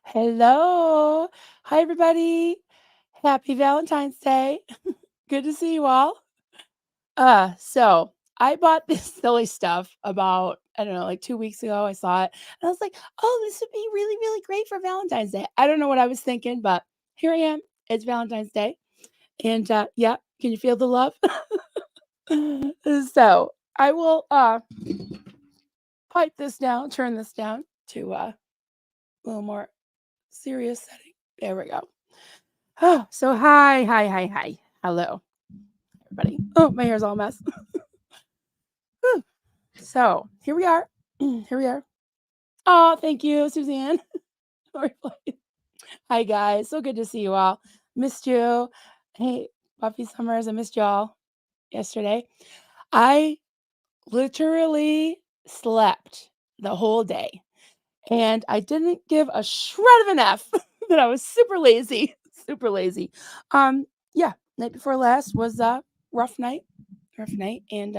Hello. Hi, everybody. Happy Valentine's Day. Good to see you all. So I bought this silly stuff about, I don't know, like 2 weeks ago. I saw it and I was like, oh, this would be really, really great for Valentine's Day. I don't know what I was thinking, but here I am. It's Valentine's Day. And yeah, can you feel the love? So I will pipe this down, turn this down to a little more serious setting. There we go. Oh, so hi. Hello, everybody. Oh, my hair's all a mess. Whew. So here we are. Here we are. Oh, thank you, Suzanne. Hi, guys. So good to see you all. Missed you. Hey, Buffy Summers, I missed y'all yesterday. I literally slept the whole day and I didn't give a shred of an F that I was super lazy. Super lazy. Yeah, night before last was a rough night. Rough night. And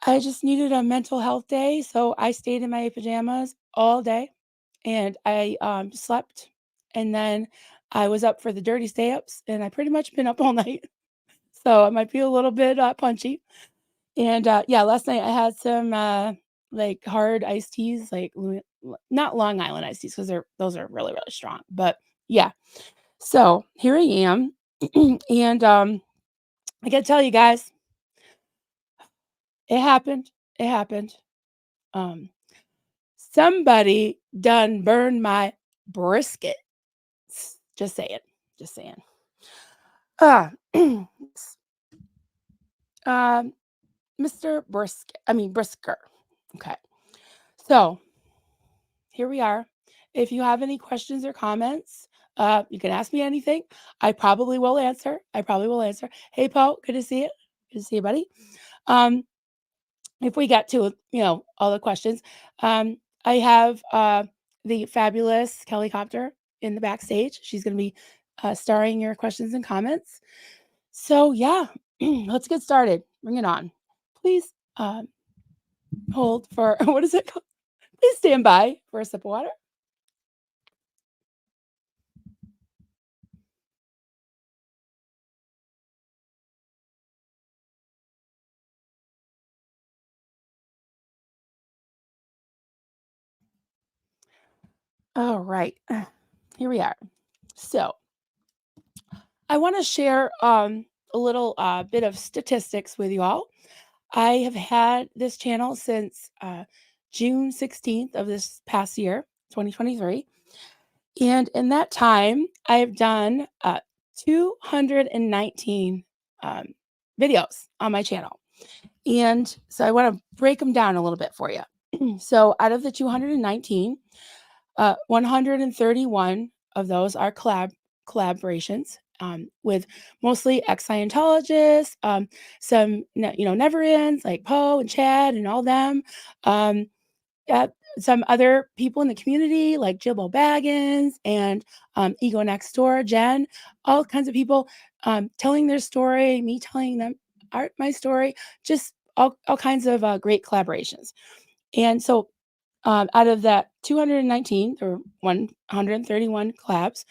I just needed a mental health day, so I stayed in my pajamas all day, and I, slept, and then I was up for the dirty stay-ups, and I pretty much been up all night, so I might be a little bit, punchy, and, yeah, last night I had some, like, hard iced teas, like, not Long Island iced teas, 'cause those are really, really strong, but yeah, so here I am, and, I gotta tell you guys, it happened, it happened, um somebody done burned my brisket. Just saying. Just saying. Uh, um, Mr. Brisker. Okay. So here we are. If you have any questions or comments, you can ask me anything. I probably will answer. I probably will answer. Hey, Paul, good to see you. Good to see you, buddy. Um, if we get to, all the questions, I have the fabulous Kelly Copter in the backstage. She's going to be starring your questions and comments. So, yeah, let's get started. Bring it on. Please hold for what is it called? Please stand by for a sip of water. All right. Here we are. So, I want to share a little bit of statistics with you all. I have had this channel since June 16th of this past year, 2023. And in that time, I've done 219 um, videos on my channel. And so I want to break them down a little bit for you. So out of the 219, 131 of those are collaborations with mostly ex-Scientologists, some never ends like Poe and Chad and all them. Um, uh, some other people in the community like Jibble Baggins and Ego Next Door, Jen, all kinds of people telling their story, me telling them my story, just all kinds of great collaborations. And so out of that 219 or 131 collabs,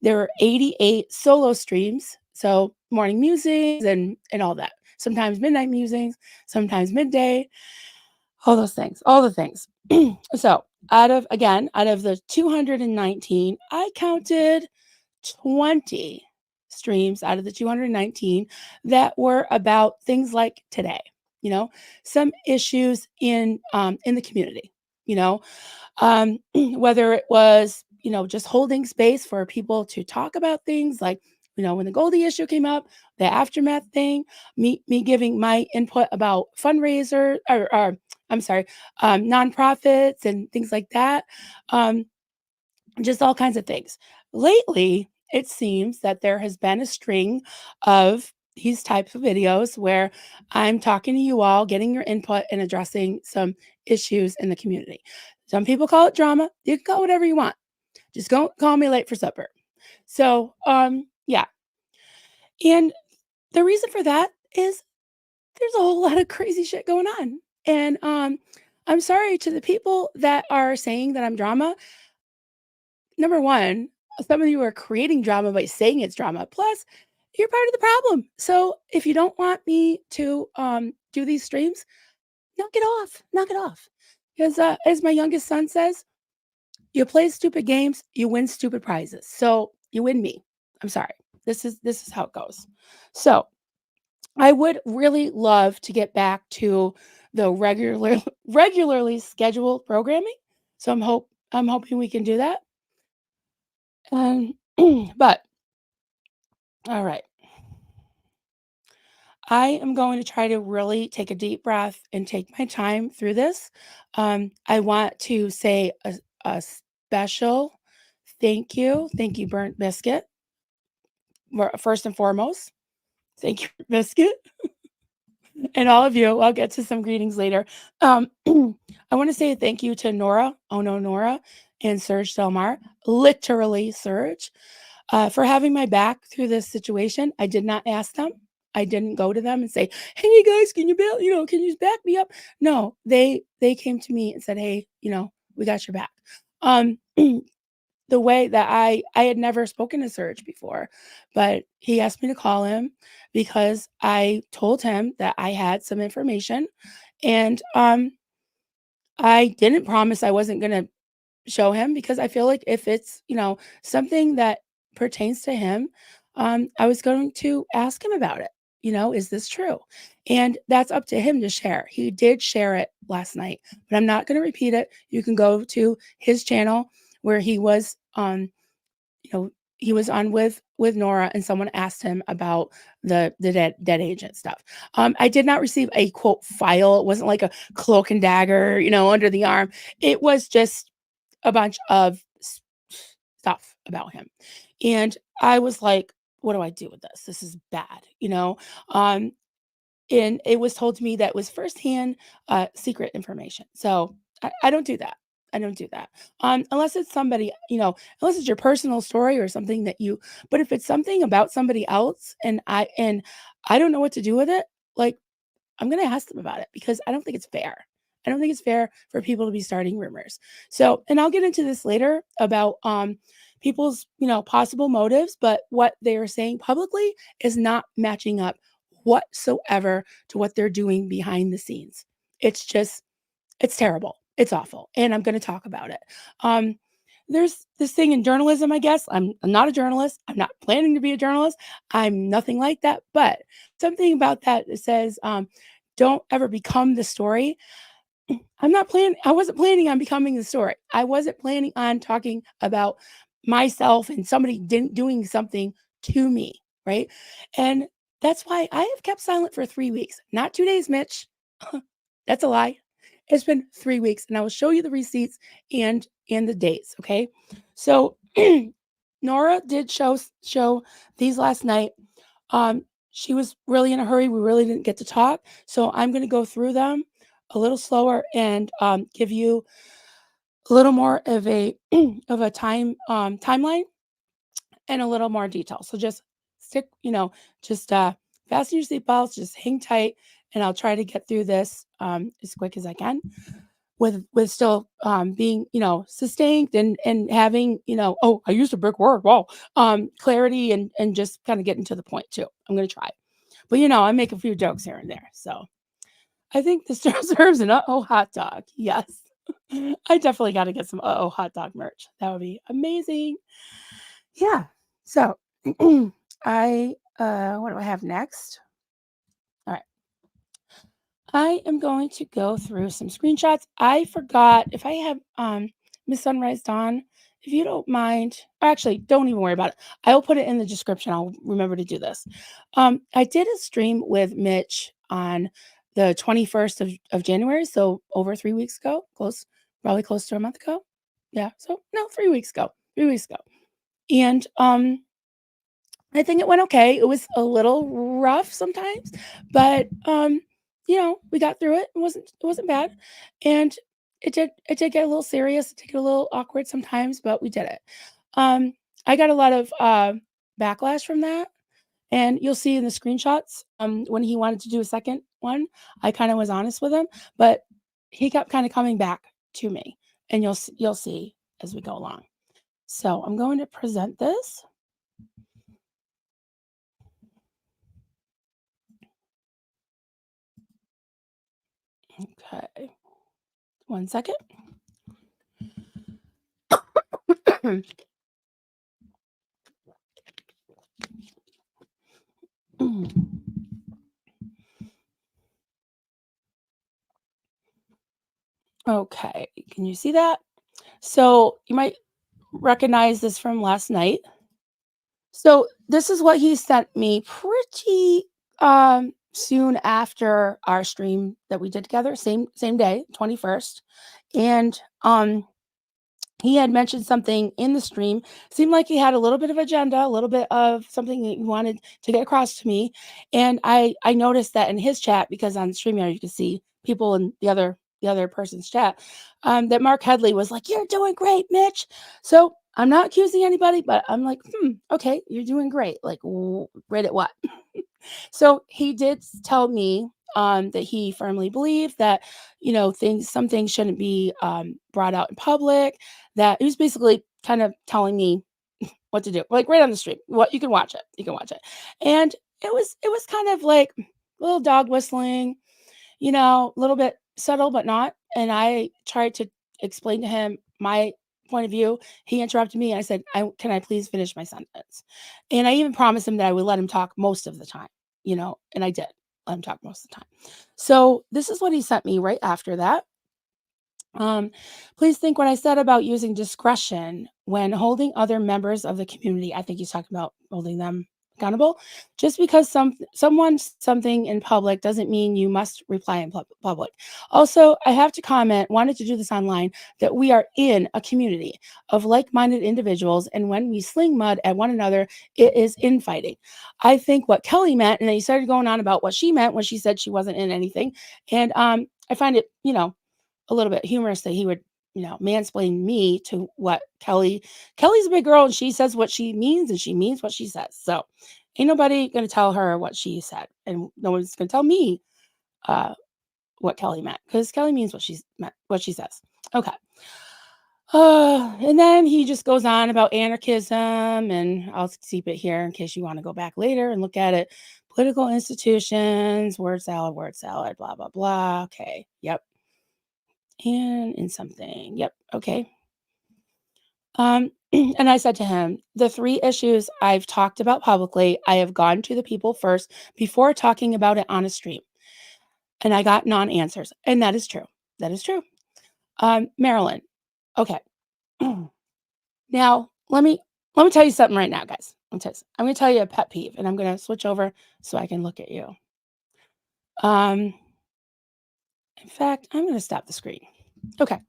there were 88 solo streams. So morning musings and all that. Sometimes midnight musings, sometimes midday, all those things, all the things. So out of the 219, I counted 20 streams out of the 219 that were about things like today, you know, some issues in the community, you know, whether it was, just holding space for people to talk about things like, when the Goldie issue came up, the aftermath thing, me giving my input about fundraiser or I'm sorry, nonprofits and things like that. Um, just all kinds of things. Lately, it seems that there has been a string of these types of videos where I'm talking to you all, getting your input and addressing some issues in the community. Some people call it drama. You can call it whatever you want. Just don't call me late for supper. So, yeah. And the reason for that is there's a whole lot of crazy shit going on. And I'm sorry to the people that are saying that I'm drama. number 1, some of you are creating drama by saying it's drama, plus you're part of the problem. So, if you don't want me to, do these streams, knock it off. Because, as my youngest son says, "You play stupid games, you win stupid prizes." So, you win me. I'm sorry. This is how it goes. So, I would really love to get back to the regularly scheduled programming. So, I'm hoping we can do that. Um, but all right. I am going to try to really take a deep breath and take my time through this. I want to say a special thank you, Burnt Biscuit. First and foremost, thank you, Biscuit, and all of you. I'll get to some greetings later. I want to say thank you to Nora, oh no, Nora, and Serge Delmar, literally Serge, for having my back through this situation. I did not ask them. I didn't go to them and say, "Hey guys, can you bail, can you back me up?" No, they came to me and said, "Hey, we got your back." Um, the way that I had never spoken to Serge before, but he asked me to call him because I told him that I had some information, and I didn't promise I wasn't gonna show him because I feel like if it's, something that pertains to him, I was going to ask him about it. Is this true? And that's up to him to share. He did share it last night, but I'm not going to repeat it. You can go to his channel where you know, he was on with Nora, and someone asked him about the dead agent stuff. I did not receive a quote file. It wasn't like a cloak and dagger, under the arm. It was just a bunch of stuff about him. And I was like, what do I do with this? This is bad. Um, and it was told to me that was firsthand secret information. So I don't do that. I don't do that. Unless it's somebody, unless it's your personal story or something but if it's something about somebody else and I don't know what to do with it, like I'm gonna ask them about it because I don't think it's fair. I don't think it's fair for people to be starting rumors. So, and I'll get into this later about people's, possible motives, but what they are saying publicly is not matching up whatsoever to what they're doing behind the scenes. It's just it's terrible. It's awful. And I'm going to talk about it. Um there's this thing in journalism, I guess. I'm not a journalist. I'm not planning to be a journalist. I'm nothing like that. But something about that says, don't ever become the story. I wasn't planning on becoming the story. I wasn't planning on talking about myself and somebody doing something to me, right? And that's why I have kept silent for 3 weeks. Not 2 days, Mitch. That's a lie. It's been 3 weeks, and I will show you the receipts and the dates, okay? So, Nora did show these last night. She was really in a hurry. We really didn't get to talk. So I'm going to go through them a little slower and give you a little more of a of a timeline and a little more detail. So just stick, just fasten your seatbelts, just hang tight, and I'll try to get through this as quick as I can with still being sustained and having oh, I used a big word, wow, clarity and just kind of getting to the point too. I'm going to try. But I make a few jokes here and there. So I think this deserves an uh-oh hot dog. Yes. I definitely got to get some uh-oh hot dog merch. That would be amazing. Yeah. So what do I have next? All right. I am going to go through some screenshots. I forgot if I have Miss Sunrise Dawn, if you don't mind, actually don't even worry about it. I will put it in the description. I'll remember to do this. I did a stream with Mitch on the 21st of January, so over 3 weeks ago, probably close to a month ago. Yeah, so no, 3 weeks ago. 3 weeks ago. And I think it went okay. It was a little rough sometimes, but we got through it. It wasn't bad. And it did get a little serious, it did get a little awkward sometimes, but we did it. Um I got a lot of backlash from that. And you'll see in the screenshots, when he wanted to do a second one, I kind of was honest with him, but he kept kind of coming back to me. And you'll see as we go along. So I'm going to present this. Okay. One second. Okay. Can you see that? So you might recognize this from last night. So this is what he sent me pretty soon after our stream that we did together, same day, 21st. And he had mentioned something in the stream. Seemed like he had a little bit of agenda, a little bit of something that he wanted to get across to me. And I noticed that in his chat, because on StreamYard you can see people in the other person's chat, that Mark Headley was like, "You're doing great, Mitch." So I'm not accusing anybody, but I'm like, okay, you're doing great. Like, great at what? So he did tell me that he firmly believed that, some things shouldn't be brought out in public. That he was basically kind of telling me what to do, like right on the street. What you can watch it, and it was kind of like a little dog whistling, a little bit subtle, but not. And I tried to explain to him my point of view. He interrupted me. And I said, can I please finish my sentence? And I even promised him that I would let him talk most of the time, and I did let him talk most of the time. So this is what he sent me right after that. Um, Please think what I said about using discretion when holding other members of the community. I think he's talking about holding them accountable. Just because someone something in public doesn't mean you must reply in public. Also, I have to comment, wanted to do this online, that we are in a community of like-minded individuals, and when we sling mud at one another, it is infighting. I think what Kelly meant, and then he started going on about what she meant when she said she wasn't in anything. And I find it, a little bit humorous that he would, mansplain me to what Kelly's a big girl and she says what she means and she means what she says. So ain't nobody gonna tell her what she said. And no one's gonna tell me uh what Kelly meant because Kelly means what she says. Okay. And then he just goes on about anarchism, and I'll keep it here in case you want to go back later and look at it. Political institutions, word salad, blah, blah, blah. Okay. Yep. And in something. Yep. Okay. And I said to him, the three issues I've talked about publicly, I have gone to the people first before talking about it on a stream. And I got non-answers. And that is true. That is true. Marilyn. Okay. Now let me tell you something right now, guys. I'm gonna tell you a pet peeve, and I'm gonna switch over so I can look at you. Um, in fact, I'm gonna stop the screen. Okay.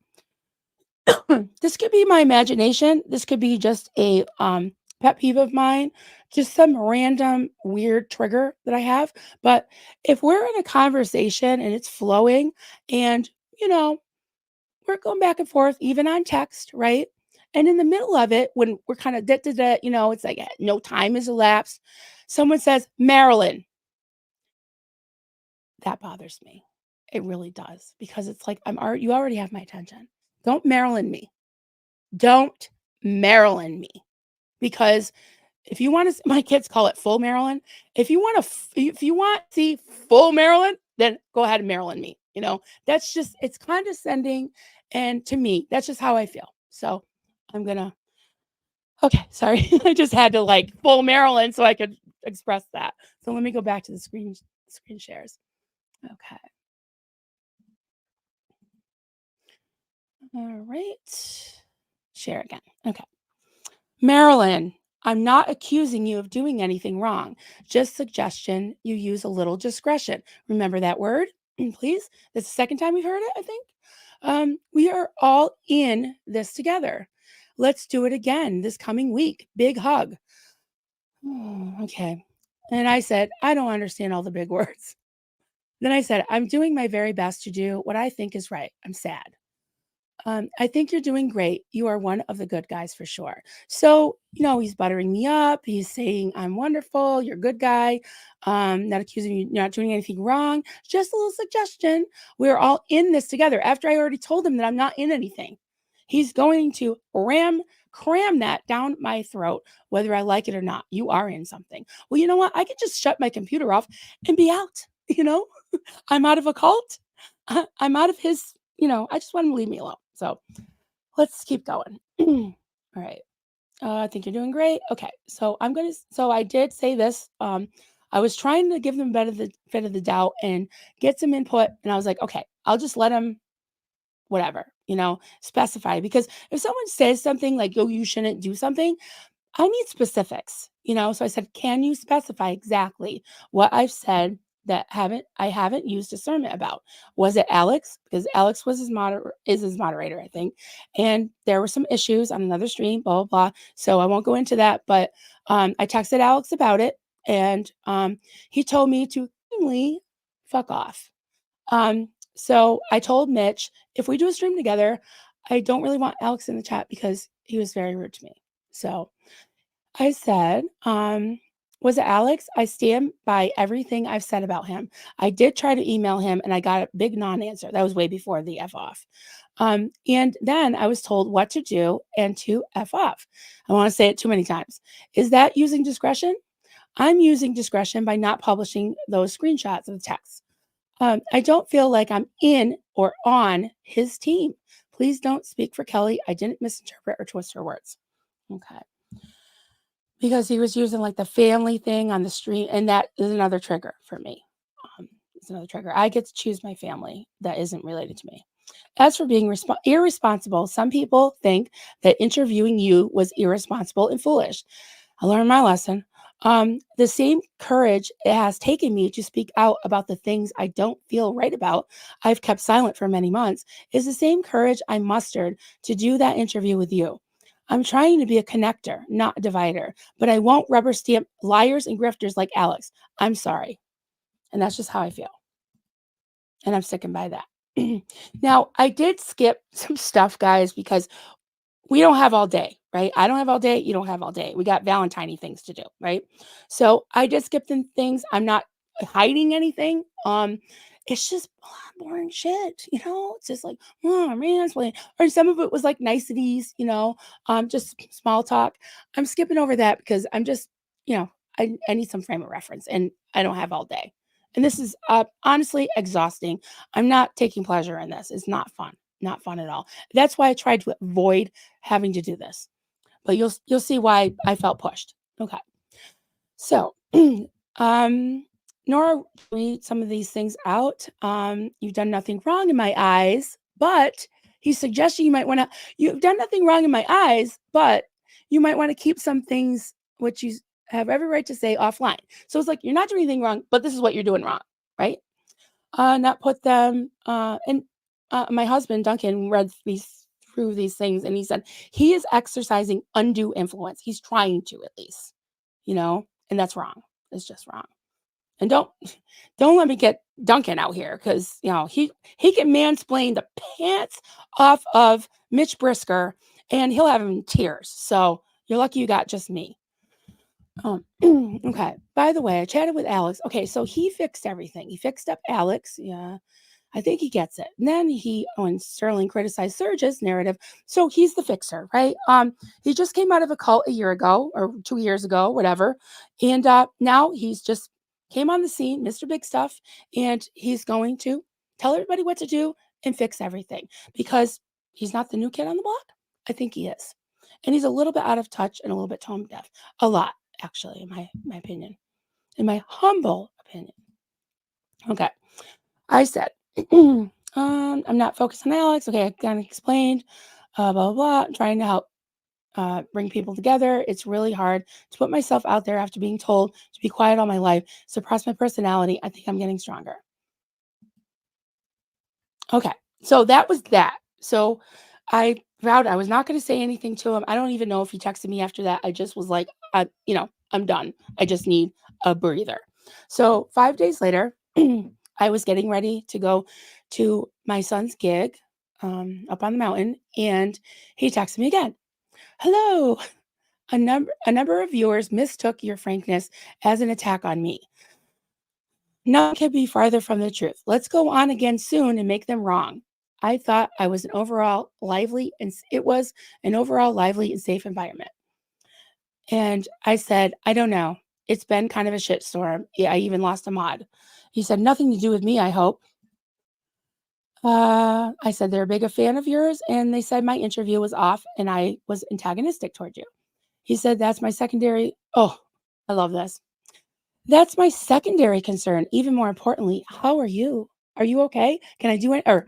This could be my imagination. This could be just a pet peeve of mine, just some random weird trigger that I have. But if we're in a conversation and it's flowing and, you know, we're going back and forth, even on text, right? And in the middle of it, when we're kind of it's like no time has elapsed. Someone says, Marilyn, that bothers me. It really does because it's like you already have my attention. Don't Marilyn me. Don't Maryland me, because if you want to, my kids call it full Maryland. If you want to see full Maryland, then go ahead and Maryland me. That's just, it's condescending. And to me, that's just how I feel. So I'm going to, okay, sorry. I just had to like full Maryland so I could express that. So let me go back to the screen shares. Okay. All right. Share again. Okay. Marilyn, I'm not accusing you of doing anything wrong. Just suggestion you use a little discretion. Remember that word, please? That's the second time we've heard it, I think. We are all in this together. Let's do it again this coming week. Big hug. Okay. And I said, I don't understand all the big words. Then I said, I'm doing my very best to do what I think is right. I'm sad. I think you're doing great. You are one of the good guys for sure. So, he's buttering me up. He's saying, I'm wonderful. You're a good guy. Not accusing you, not doing anything wrong. Just a little suggestion. We're all in this together. After I already told him that I'm not in anything. He's going to cram that down my throat, whether I like it or not. You are in something. Well, you know what? I could just shut my computer off and be out, you know? I'm out of a cult. I'm out of his, I just want him to leave me alone. So let's keep going. All right. I think you're doing great. Okay. So I did say this. I was trying to give them benefit of the doubt and get some input. And I was like, okay, I'll just let him whatever, specify. Because if someone says something like, oh, you shouldn't do something, I need specifics. So I said, can you specify exactly what I've said that I haven't used discernment about? Was it Alex? Because Alex was is his moderator, I think. And there were some issues on another stream, blah, blah, blah. So I won't go into that. But I texted Alex about it, and he told me to "Really fuck off. So I told Mitch, if we do a stream together, I don't really want Alex in the chat because he was very rude to me. So I said, was it Alex? I stand by everything I've said about him. I did try to email him and I got a big non-answer. That was way before the F off. And then I was told what to do and to F off. I want to say it too many times. Is that using discretion? I'm using discretion by not publishing those screenshots of the text. I don't feel like I'm in or on his team. Please don't speak for Kelly. I didn't misinterpret or twist her words. Okay. Because he was using like the family thing on the stream, and that is another trigger for me. It's another trigger. I get to choose my family that isn't related to me. As for being irresponsible, some people think that interviewing you was irresponsible and foolish. I learned my lesson. The same courage it has taken me to speak out about the things I don't feel right about, I've kept silent for many months, is the same courage I mustered to do that interview with you. I'm trying to be a connector, not a divider, but I won't rubber stamp liars and grifters like Alex. I'm sorry. And that's just how I feel. And I'm sticking by that. Now, I did skip some stuff, guys, because we don't have all day, right? I don't have all day. You don't have all day. We got Valentine things to do, right? So I just skipped in things. I'm not hiding anything. It's just a lot of boring shit. It's just like, oh, mansplaining. Or some of it was like niceties, just small talk. I'm skipping over that because I'm just, I need some frame of reference and I don't have all day. And this is honestly exhausting. I'm not taking pleasure in this. It's not fun. Not fun at all. That's why I tried to avoid having to do this. But you'll see why I felt pushed. Okay. So, Nora, read some of these things out. You've done nothing wrong in my eyes, but he's suggesting you've done nothing wrong in my eyes, but you might want to keep some things which you have every right to say offline. So it's like, you're not doing anything wrong, but this is what you're doing wrong, right? Not put them, and my husband, Duncan, read through these things and he said he is exercising undue influence. He's trying to, at least, and that's wrong. It's just wrong. And don't let me get Duncan out here because he can mansplain the pants off of Mitch Brisker and he'll have him in tears. So you're lucky you got just me. Okay. By the way, I chatted with Alex. Okay, so he fixed everything. He fixed up Alex. Yeah. I think he gets it. And then when Sterling criticized Serge's narrative, so he's the fixer, right? He just came out of a cult a year ago or 2 years ago, whatever. And now he's just came on the scene, Mr. Big Stuff, and he's going to tell everybody what to do and fix everything because he's not the new kid on the block. I think he is. And he's a little bit out of touch and a little bit tone deaf. A lot, actually, in my opinion. In my humble opinion. Okay. I said, I'm not focused on Alex. Okay, I kind of explained, blah, blah, blah. I'm trying to help bring people together. It's really hard to put myself out there after being told to be quiet all my life, suppress my personality. I think I'm getting stronger. Okay, so that was that. So I vowed I was not going to say anything to him. I don't even know if he texted me after that. I just was like, I'm done. I just need a breather. So 5 days later, I was getting ready to go to my son's gig up on the mountain, and he texted me again. Hello. A number of viewers mistook your frankness as an attack on me. Nothing could be farther from the truth. Let's go on again soon and make them wrong. I thought I was an overall lively and it was an overall lively and safe environment. And I said, I don't know. It's been kind of a shitstorm. Yeah, I even lost a mod. He said, nothing to do with me, I hope. I said, they're a big a fan of yours. And they said my interview was off and I was antagonistic toward you. He said, that's my secondary. Oh, I love this. That's my secondary concern. Even more importantly, how are you? Are you okay? Can I do it? Or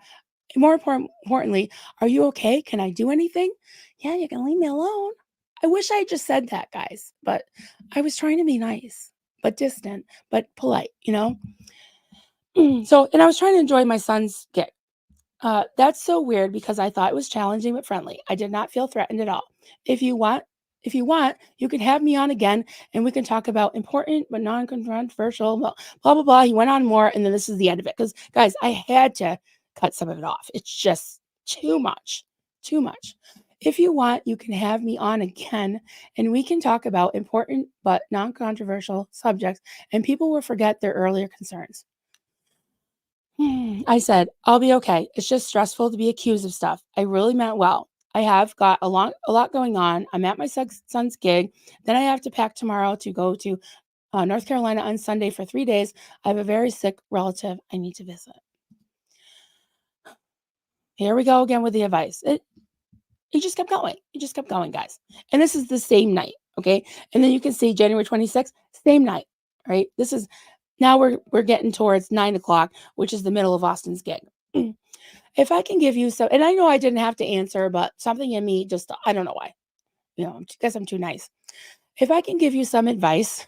importantly, are you okay? Can I do anything? Yeah, you can leave me alone. I wish I had just said that, guys, but I was trying to be nice, but distant, but polite, you know? So, and I was trying to enjoy my son's gig. That's so weird because I thought it was challenging but friendly. I did not feel threatened at all. If you want, you can have me on again and we can talk about important but non-controversial, blah blah blah. He went on more, and then this is the end of it. Because guys, I had to cut some of it off. It's just too much, too much. If you want, you can have me on again and we can talk about important but non-controversial subjects, and people will forget their earlier concerns. I said, "I'll be okay. It's just stressful to be accused of stuff. I really meant well. I have got a lot going on. I'm at my son's gig. Then I have to pack tomorrow to go to North Carolina on Sunday for 3 days. I have a very sick relative I need to visit." Here we go again with the advice. He just kept going. He just kept going, guys. And this is the same night, okay? And then you can see January 26th, same night, right? This is now we're getting towards 9 o'clock, which is the middle of Austin's gig. If I can give you some, and I know I didn't have to answer, but something in me just, I don't know why, I guess I'm too nice. If I can give you some advice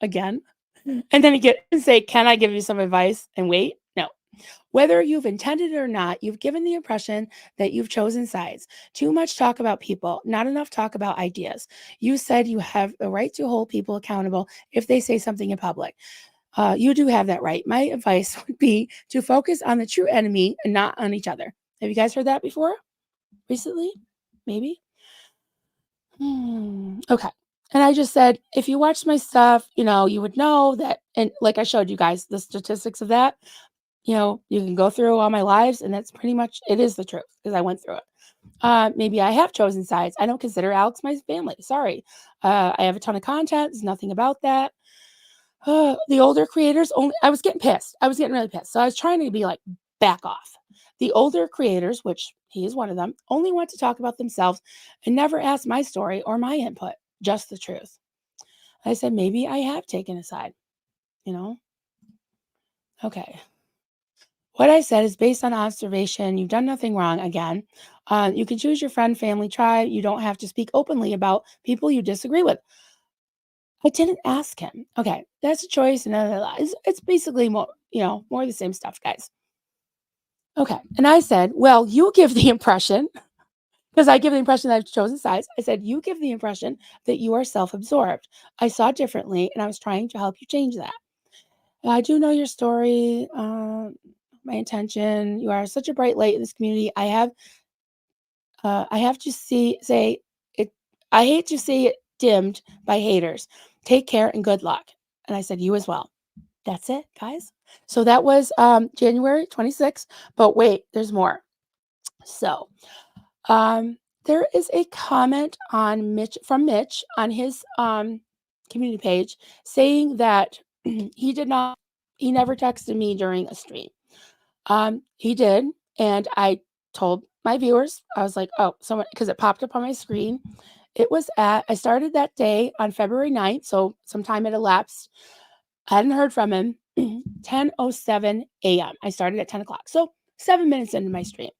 again, and then again and say, can I give you some advice and wait? No. Whether you've intended it or not, you've given the impression that you've chosen sides. Too much talk about people, not enough talk about ideas. You said you have the right to hold people accountable if they say something in public. You do have that right. My advice would be to focus on the true enemy and not on each other. Have you guys heard that before? Recently? Maybe? Okay. And I just said, if you watched my stuff, you would know that, and like I showed you guys the statistics of that, you can go through all my lives, and that's pretty much, it is the truth because I went through it. Maybe I have chosen sides. I don't consider Alex my family. Sorry. I have a ton of content. There's nothing about that. The older creators only, I was getting pissed. I was getting really pissed. So I was trying to be like, back off. The older creators, which he is one of them, only want to talk about themselves and never ask my story or my input, just the truth. I said, maybe I have taken a side, you know? Okay. What I said is based on observation. You've done nothing wrong again. You can choose your friend, family, tribe. You don't have to speak openly about people you disagree with. I didn't ask him. Okay, that's a choice, and it's basically more of the same stuff, guys. Okay, and I said, well, you give the impression, because I give the impression that I've chosen sides. I said, you give the impression that you are self-absorbed. I saw differently, and I was trying to help you change that. I do know your story, my intention. You are such a bright light in this community. I have to say it. I hate to see it dimmed by haters. Take care and good luck. And I said, you as well. That's it, guys. So that was January 26th. But wait, there's more. So there is a comment on Mitch on his community page saying that he never texted me during a stream. He did, and I told my viewers, I was like, oh, someone, because it popped up on my screen. I started that day on February 9th, so sometime it elapsed. I hadn't heard from him. 10:07 a.m. I started at 10 o'clock, so 7 minutes into my stream.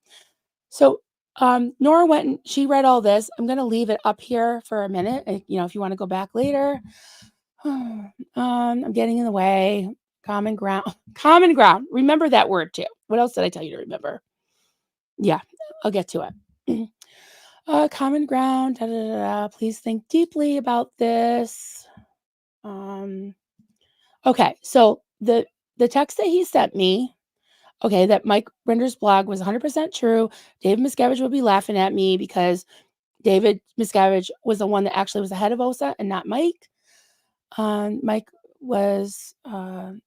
So Nora went and she read all this. I'm going to leave it up here for a minute. If you want to go back later. I'm getting in the way. Common ground. Common ground. Remember that word too. What else did I tell you to remember? Yeah, I'll get to it. Common ground. Da, da, da, da. Please think deeply about this. Okay, so the text that he sent me, okay, that Mike Render's blog was 100% true. David Miscavige would be laughing at me because David Miscavige was the one that actually was ahead of Osa and not Mike. Mike was, let's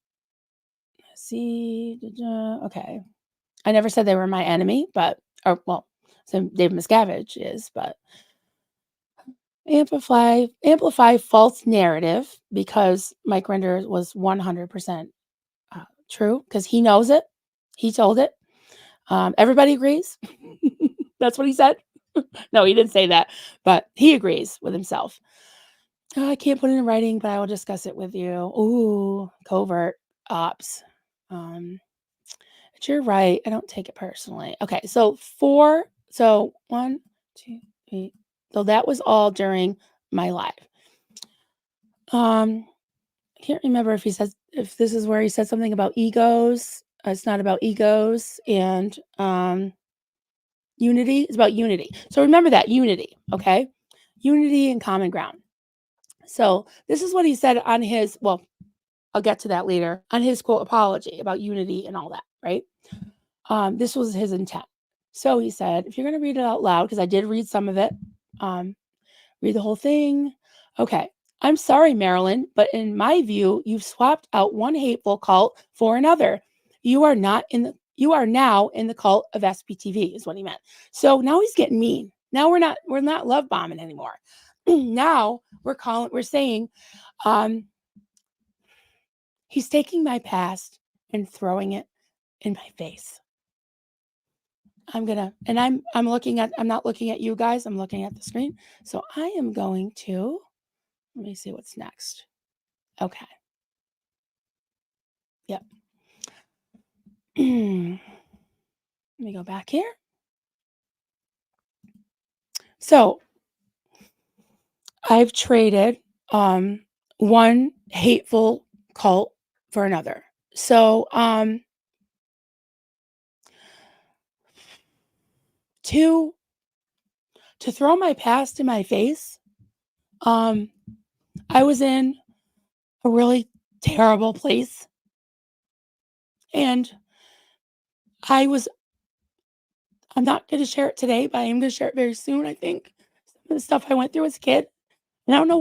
see, okay. I never said they were my enemy, but or well, so Dave Miscavige is, but amplify false narrative because Mike Render was 100% true because he knows it. He told it. Everybody agrees. That's what he said. No, he didn't say that, but he agrees with himself. "Oh, I can't put it in writing, but I will discuss it with you." Ooh, covert ops. Um, but you're right. I don't take it personally. Okay, so 4. So 1, 2, 3. So that was all during my live. I can't remember if this is where he said something about egos. It's not about egos and unity. It's about unity. So remember that unity, okay? Unity and common ground. So this is what he said on his, well, I'll get to that later, on his quote apology about unity and all that, right? This was his intent. So he said, if you're going to read it out loud, because I did read some of it, read the whole thing. Okay. I'm sorry, Marilyn, but in my view, you've swapped out one hateful cult for another. You are now in the cult of SPTV, is what he meant. So now he's getting mean. Now we're not love bombing anymore. Now we're saying he's taking my past and throwing it in my face. I'm not looking at you guys. I'm looking at the screen. So I am going to, let me see what's next. Okay. Yep. Let me go back here. So I've traded one hateful cult for another. So to throw my past in my face, I was in a really terrible place. And I'm not going to share it today, but I am going to share it very soon, I think. Some of the stuff I went through as a kid. And I don't know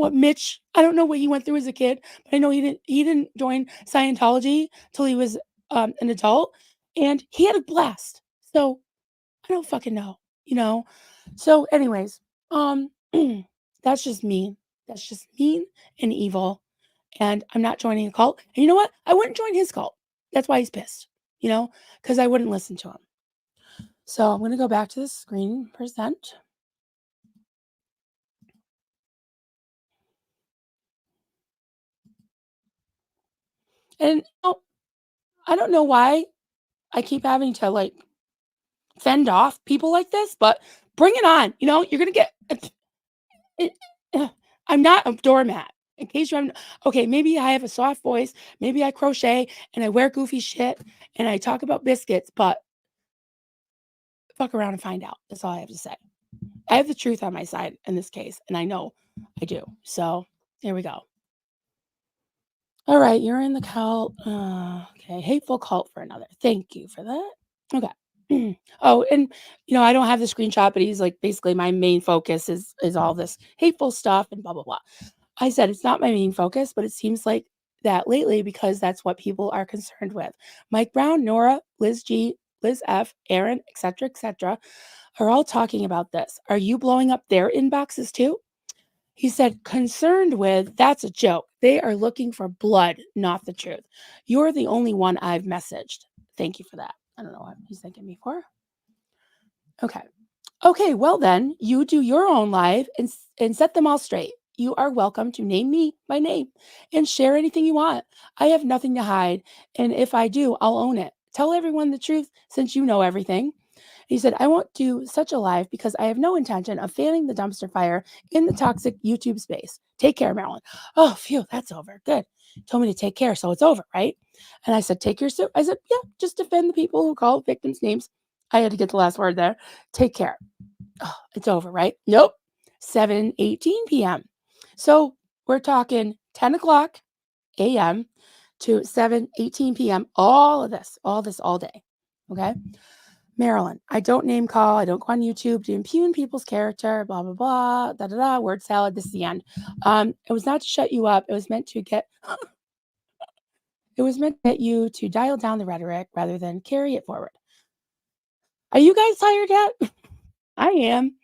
what he went through as a kid, but I know he didn't join Scientology till he was an adult, and he had a blast. So I don't fucking know, you know. So, anyways, that's just mean. That's just mean and evil. And I'm not joining a cult. And you know what? I wouldn't join his cult. That's why he's pissed, because I wouldn't listen to him. So I'm going to go back to the screen, present. And I don't know why I keep having to like fend off people like this, but bring it on. You're going to get it, I'm not a doormat. In case you're okay, maybe I have a soft voice, maybe I crochet and I wear goofy shit and I talk about biscuits, but fuck around and find out. That's all I have to say. I have the truth on my side in this case, and I know I do. So here we go. All right, you're in the cult. Okay, hateful cult for another. Thank you for that. Okay. Oh, and I don't have the screenshot, but he's like, basically, my main focus is all this hateful stuff and blah blah blah. I said it's not my main focus, but it seems like that lately because that's what people are concerned with. Mike Brown, Nora, Liz G, Liz F, Aaron, etc., are all talking about this. Are you blowing up their inboxes too? He said, concerned with, that's a joke. They are looking for blood, not the truth. You're the only one I've messaged. Thank you for that. I don't know what he's thanking me for. Okay. Okay, well then, you do your own live and set them all straight. You are welcome to name me by name and share anything you want. I have nothing to hide, and if I do, I'll own it. Tell everyone the truth since you know everything. He said, I won't do such a live because I have no intention of fanning the dumpster fire in the toxic YouTube space. Take care, Marilyn. Oh, phew, that's over. Good. Told me to take care, so it's over, right? And I said, take your suit. I said, yeah, just defend the people who call victims names. I had to get the last word there. Take care. Oh, it's over, right? Nope. 7:18 p.m. So we're talking 10 o'clock a.m. to 7:18 p.m. All this all day. Okay. Marilyn, I don't name call. I don't go on YouTube to impugn people's character, blah, blah, blah, da, da, da, word salad. This is the end. It was not to shut you up. It was meant to get you to dial down the rhetoric rather than carry it forward. Are you guys tired yet? I am.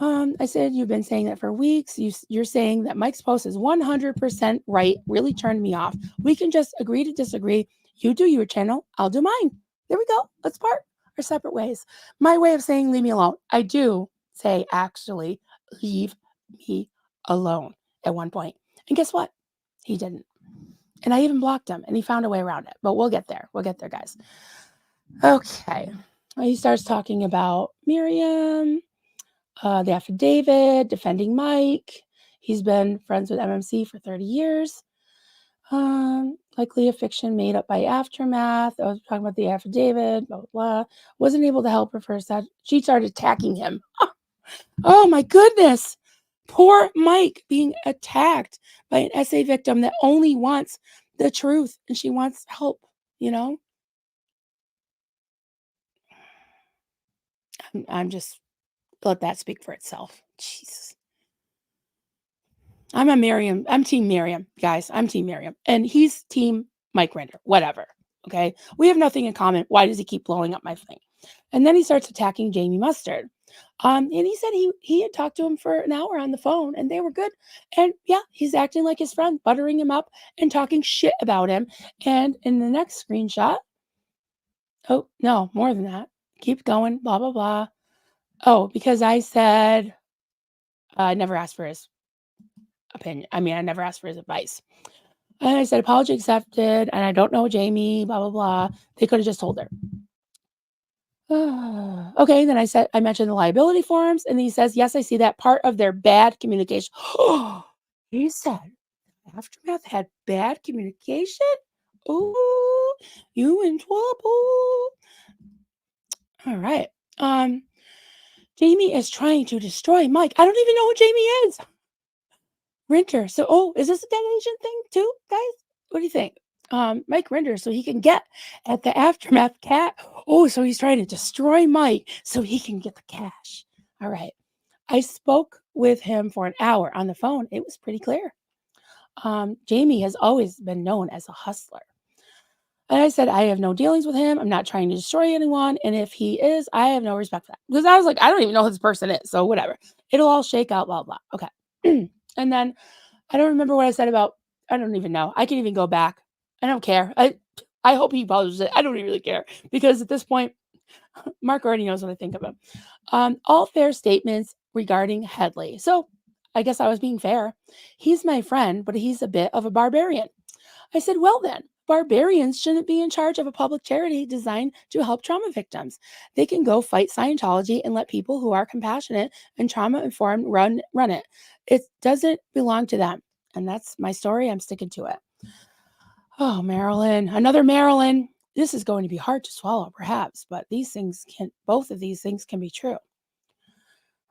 I said, "You've been saying that for weeks. You're saying that Mike's post is 100% right. Really turned me off. We can just agree to disagree. You do your channel, I'll do mine. There we go. Let's part our separate ways." My way of saying leave me alone. I do say actually leave me alone at one point. And guess what? He didn't. And I even blocked him and he found a way around it. But we'll get there. We'll get there, guys. Okay. He starts talking about Miriam, the affidavit, defending Mike. He's been friends with MMC for 30 years. Likely a fiction made up by Aftermath. I was talking about the affidavit, blah, blah, blah. Wasn't able to help her first. She started attacking him. Oh my goodness. Poor Mike being attacked by an essay victim that only wants the truth and she wants help, you know? I'm just let that speak for itself. Jesus. I'm team Miriam, guys. I'm team Miriam. And he's team Mike Render. Whatever. Okay. We have nothing in common. Why does he keep blowing up my thing? And then he starts attacking Jamie Mustard. And he said he had talked to him for an hour on the phone and they were good. And yeah, he's acting like his friend, buttering him up and talking shit about him. And in the next screenshot, oh no, more than that. Keep going, blah, blah, blah. Oh, because I said I never asked for his opinion. I mean, I never asked for his advice. And I said, apology accepted. And I don't know Jamie, blah, blah, blah. They could have just told her. Okay. Then I mentioned the liability forms. And then he says, yes, I see that part of their bad communication. He said, Aftermath had bad communication. Oh, you in trouble. All right. Jamie is trying to destroy Mike. I don't even know who Jamie is. Renter. So, is this a dead agent thing too, guys? What do you think? Mike Render, so he can get at the Aftermath cat. Oh, so he's trying to destroy Mike so he can get the cash. All right. I spoke with him for an hour on the phone. It was pretty clear. Jamie has always been known as a hustler. And I said, I have no dealings with him. I'm not trying to destroy anyone. And if he is, I have no respect for that. Because I was like, I don't even know who this person is. So whatever. It'll all shake out, blah, blah. Okay. And then I don't remember what I said about, I don't even know. I can even go back. I don't care. I hope he publishes it. I don't really care. Because at this point, Mark already knows what I think of him. All fair statements regarding Headley. So I guess I was being fair. He's my friend, but he's a bit of a barbarian. I said, well, then, barbarians shouldn't be in charge of a public charity designed to help trauma victims. They can go fight Scientology and let people who are compassionate and trauma informed run it. It doesn't belong to them. And that's my story. I'm sticking to it. Oh, Marilyn, another Marilyn. This is going to be hard to swallow, perhaps, but both of these things can be true.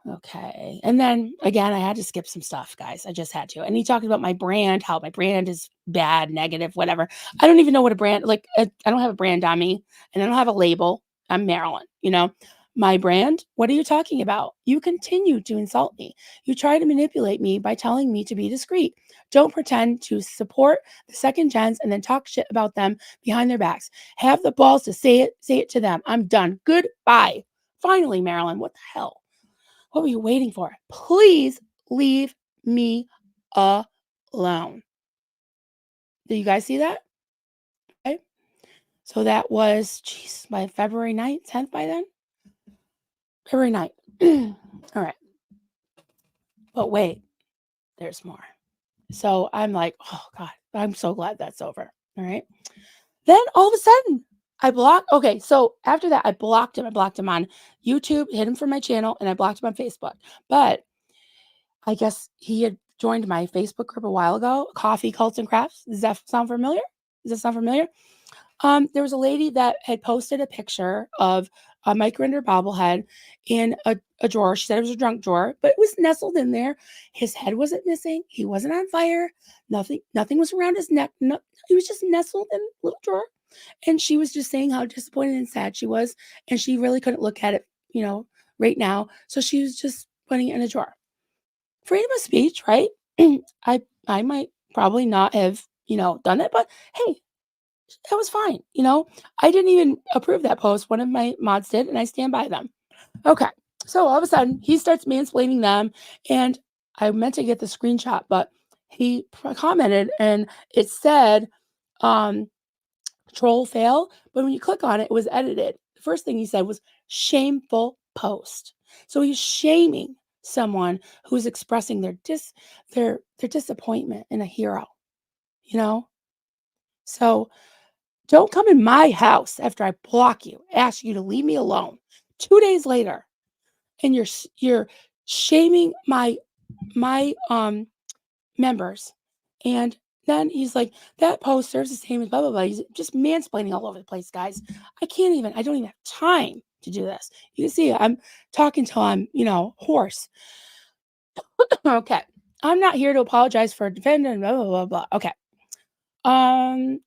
Okay. And then again, I had to skip some stuff, guys. I just had to. And he talked about my brand, how my brand is bad, negative, whatever. I don't even know what a brand like. I don't have a brand on me, and I don't have a label. I'm Marilyn. My brand. What are you talking about? You continue to insult me. You try to manipulate me by telling me to be discreet. Don't pretend to support the second gens and then talk shit about them behind their backs. Have the balls to say it. Say it to them. I'm done. Goodbye. Finally, Marilyn. What the hell? What were you waiting for? Please leave me alone. Did you guys see that? Okay. So that was, jeez, by February 9th, 10th by then? February 9th. All right. But wait, there's more. So I'm like, oh God, I'm so glad that's over. All right. Then all of a sudden, okay, so after that, I blocked him. I blocked him on YouTube, hid him from my channel, and I blocked him on Facebook. But I guess he had joined my Facebook group a while ago, Coffee, Cults, and Crafts. Does that sound familiar? There was a lady that had posted a picture of a Mike Rinder bobblehead in a drawer. She said it was a junk drawer, but it was nestled in there. His head wasn't missing. He wasn't on fire. Nothing was around his neck. No, he was just nestled in a little drawer. And she was just saying how disappointed and sad she was. And she really couldn't look at it, right now. So she was just putting it in a drawer. Freedom of speech, right? I might probably not have, done it, but hey, It was fine, you know? I didn't even approve that post. One of my mods did, and I stand by them. Okay. So all of a sudden, he starts mansplaining them, and I meant to get the screenshot, but he commented and it said, um, troll fail. But when you click on it, it was edited. The first thing he said was shameful post. So he's shaming someone who's expressing their disappointment in a hero, you know? So don't come in my house after I block you, ask you to leave me alone. 2 days later, and you're shaming my members. And then he's like, that post serves the same as blah blah blah. He's just mansplaining all over the place, guys. I don't even have time to do this. You can see I'm talking till I'm, hoarse. Okay. I'm not here to apologize for defending blah blah blah blah. Okay. Um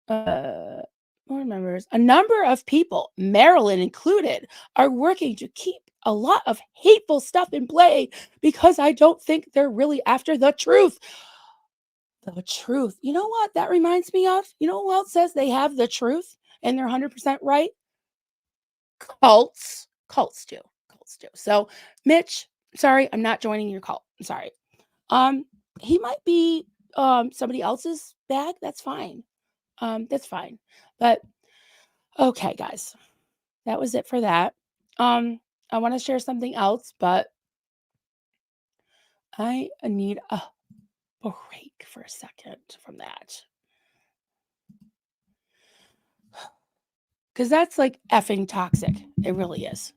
uh board members, a number of people, Marilyn included, are working to keep a lot of hateful stuff in play because I don't think they're really after the truth. The truth. You know what that reminds me of? You know who else says they have the truth and they're 100% right? Cults. Cults do. Cults do. So, Mitch, sorry, I'm not joining your cult. I'm sorry. Um, he might be somebody else's bag. That's fine. That's fine. But okay, guys. That was it for that. I want to share something else, but I need a break for a second from that. Because that's like effing toxic. It really is.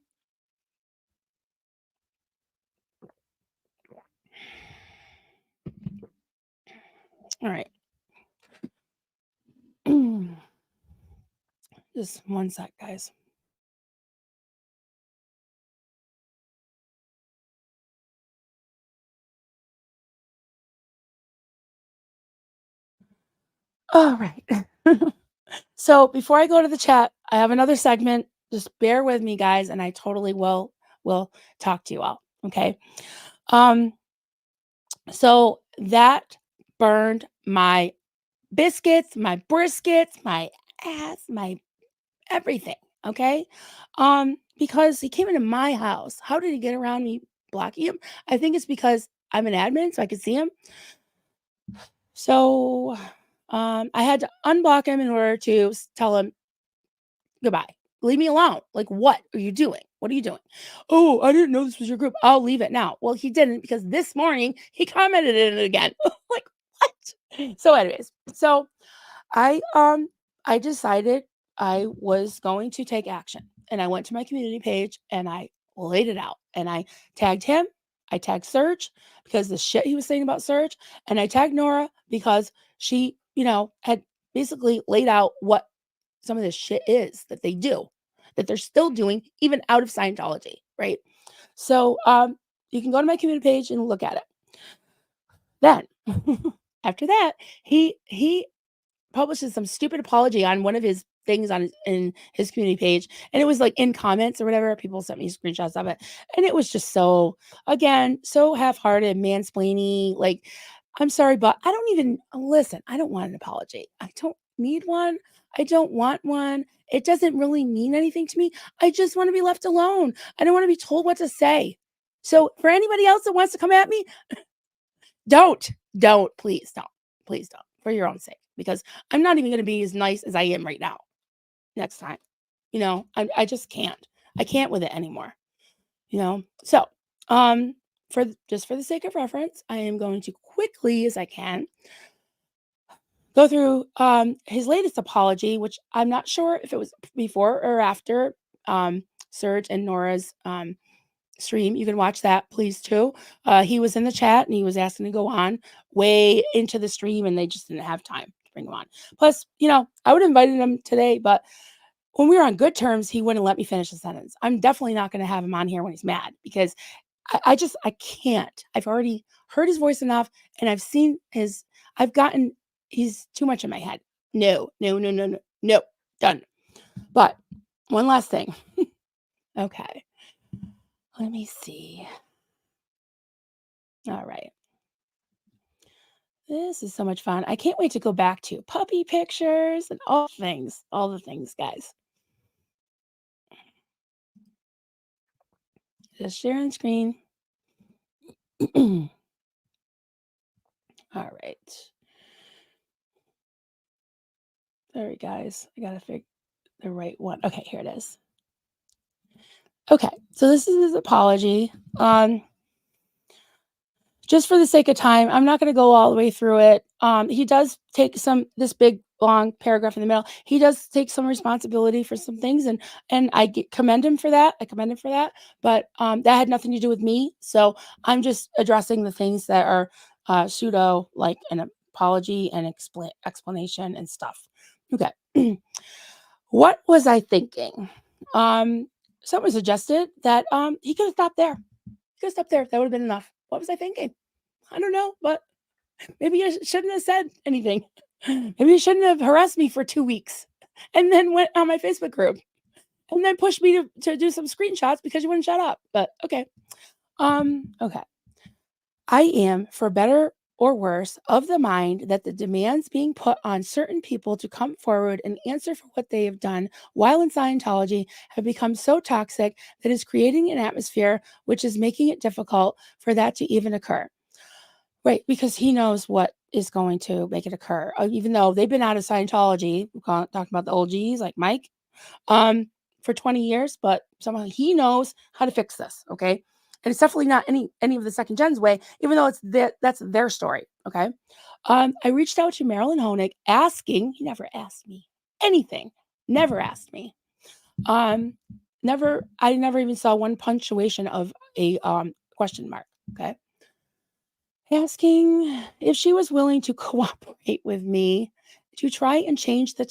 All right. Just one sec, guys. All right. So before I go to the chat, I have another segment. Just bear with me, guys, and I totally will talk to you all. Okay. Um, so that burned my biscuits, my briskets, my ass, my everything. Okay. Because he came into my house. How did he get around me blocking him? I think it's because I'm an admin, so I could see him. So I had to unblock him in order to tell him goodbye. Leave me alone. Like, what are you doing? What are you doing? Oh, I didn't know this was your group. I'll leave it now. Well, he didn't because this morning he commented in it again. Like, what? So, anyways, so I decided I was going to take action. And I went to my community page and I laid it out. And I tagged him. I tagged Serge because the shit he was saying about Serge. And I tagged Nora because she, had basically laid out what some of this shit is that they do, that they're still doing even out of Scientology, right? So you can go to my community page and look at it. Then after that, he publishes some stupid apology on one of his things in his community page, and it was like in comments or whatever. People sent me screenshots of it, and it was just so, again, so half-hearted, mansplaining. Like, I'm sorry, but I don't even listen. I don't want an apology. I don't need one. I don't want one. It doesn't really mean anything to me. I just want to be left alone. I don't want to be told what to say. So for anybody else that wants to come at me, please don't, for your own sake, because I'm not even going to be as nice as I am right now next time. I just can't. I can't with it anymore. So, just for the sake of reference, I am going to quickly as I can go through his latest apology, which I'm not sure if it was before or after Serge and Nora's stream. You can watch that, please, too. He was in the chat and he was asking to go on way into the stream, and they just didn't have time to bring him on. Plus, I would have invited him today, but when we were on good terms, he wouldn't let me finish the sentence. I'm definitely not going to have him on here when he's mad because I can't. I've already heard his voice enough, and he's too much in my head. No, no, no, no, no, no, done. But one last thing. Okay. Let me see. All right. This is so much fun. I can't wait to go back to puppy pictures and all the things, guys. Just sharing screen. All right. Sorry, guys. I gotta figure the right one. Okay, here it is. Okay, so this is his apology. Just for the sake of time, I'm not going to go all the way through it. He does take this big long paragraph in the middle. He does take some responsibility for some things, and commend him for that. I commend him for that. But that had nothing to do with me. So I'm just addressing the things that are pseudo, like an apology and explanation and stuff. Okay. What was I thinking? Um, Someone suggested that he could have stopped there. He could have stopped there. That would have been enough. What was I thinking? I don't know, but maybe I shouldn't have said anything. Maybe you shouldn't have harassed me for 2 weeks and then went on my Facebook group and then pushed me to do some screenshots because you wouldn't shut up. But okay. Okay. I am, for better or worse, of the mind that the demands being put on certain people to come forward and answer for what they have done while in Scientology have become so toxic that it's creating an atmosphere which is making it difficult for that to even occur. Right, because he knows what is going to make it occur. Even though they've been out of Scientology, talking about the OGs like Mike, um, for 20 years, but somehow he knows how to fix this. Okay. And it's definitely not any of the second gens way, even though that's their story. Okay. I reached out to Marilyn Honig asking, he never asked me anything, never asked me. Um, I never even saw one punctuation of a question mark. Okay, asking if she was willing to cooperate with me to try and change the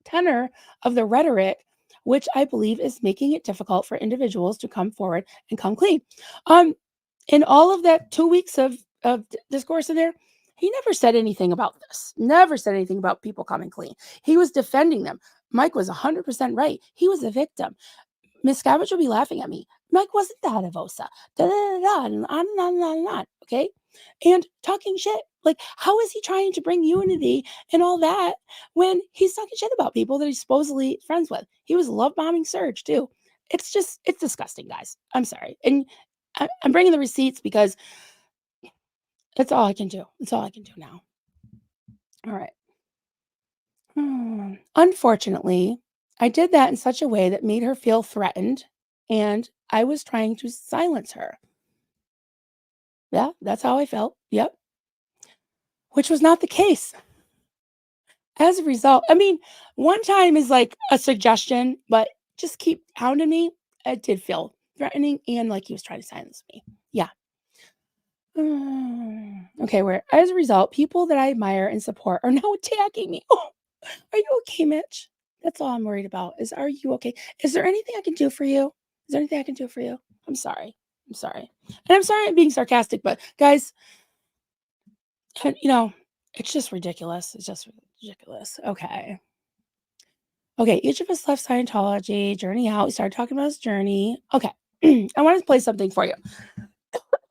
tenor of the rhetoric, which I believe is making it difficult for individuals to come forward and come clean. Um, in all of that 2 weeks of discourse in there, he never said anything about this. Never said anything about people coming clean. He was defending them. Mike was 100% right. He was a victim. Miss Scavenge will be laughing at me. Mike wasn't the head of OSA. Da, da, da, da, and on and on. Okay. And talking shit. Like, how is he trying to bring unity and all that when he's talking shit about people that he's supposedly friends with? He was love bombing Serge too. It's disgusting, guys. I'm sorry. And I'm bringing the receipts because that's all I can do. That's all I can do now. All right. Unfortunately, I did that in such a way that made her feel threatened, and I was trying to silence her. Yeah, that's how I felt. Yep. Which was not the case. As a result, I mean, one time is like a suggestion, but just keep hounding me. It did feel threatening and like he was trying to silence me. Yeah. Okay, where as a result, people that I admire and support are now attacking me. Oh, are you okay, Mitch? That's all I'm worried about is, are you okay? Is there anything I can do for you? Is there anything I can do for you? I'm sorry. I'm sorry. And I'm sorry I'm being sarcastic, but guys, you know, it's just ridiculous. It's just ridiculous. Okay. Okay. Each of us left Scientology, journey out. We started talking about his journey. Okay. I want to play something for you.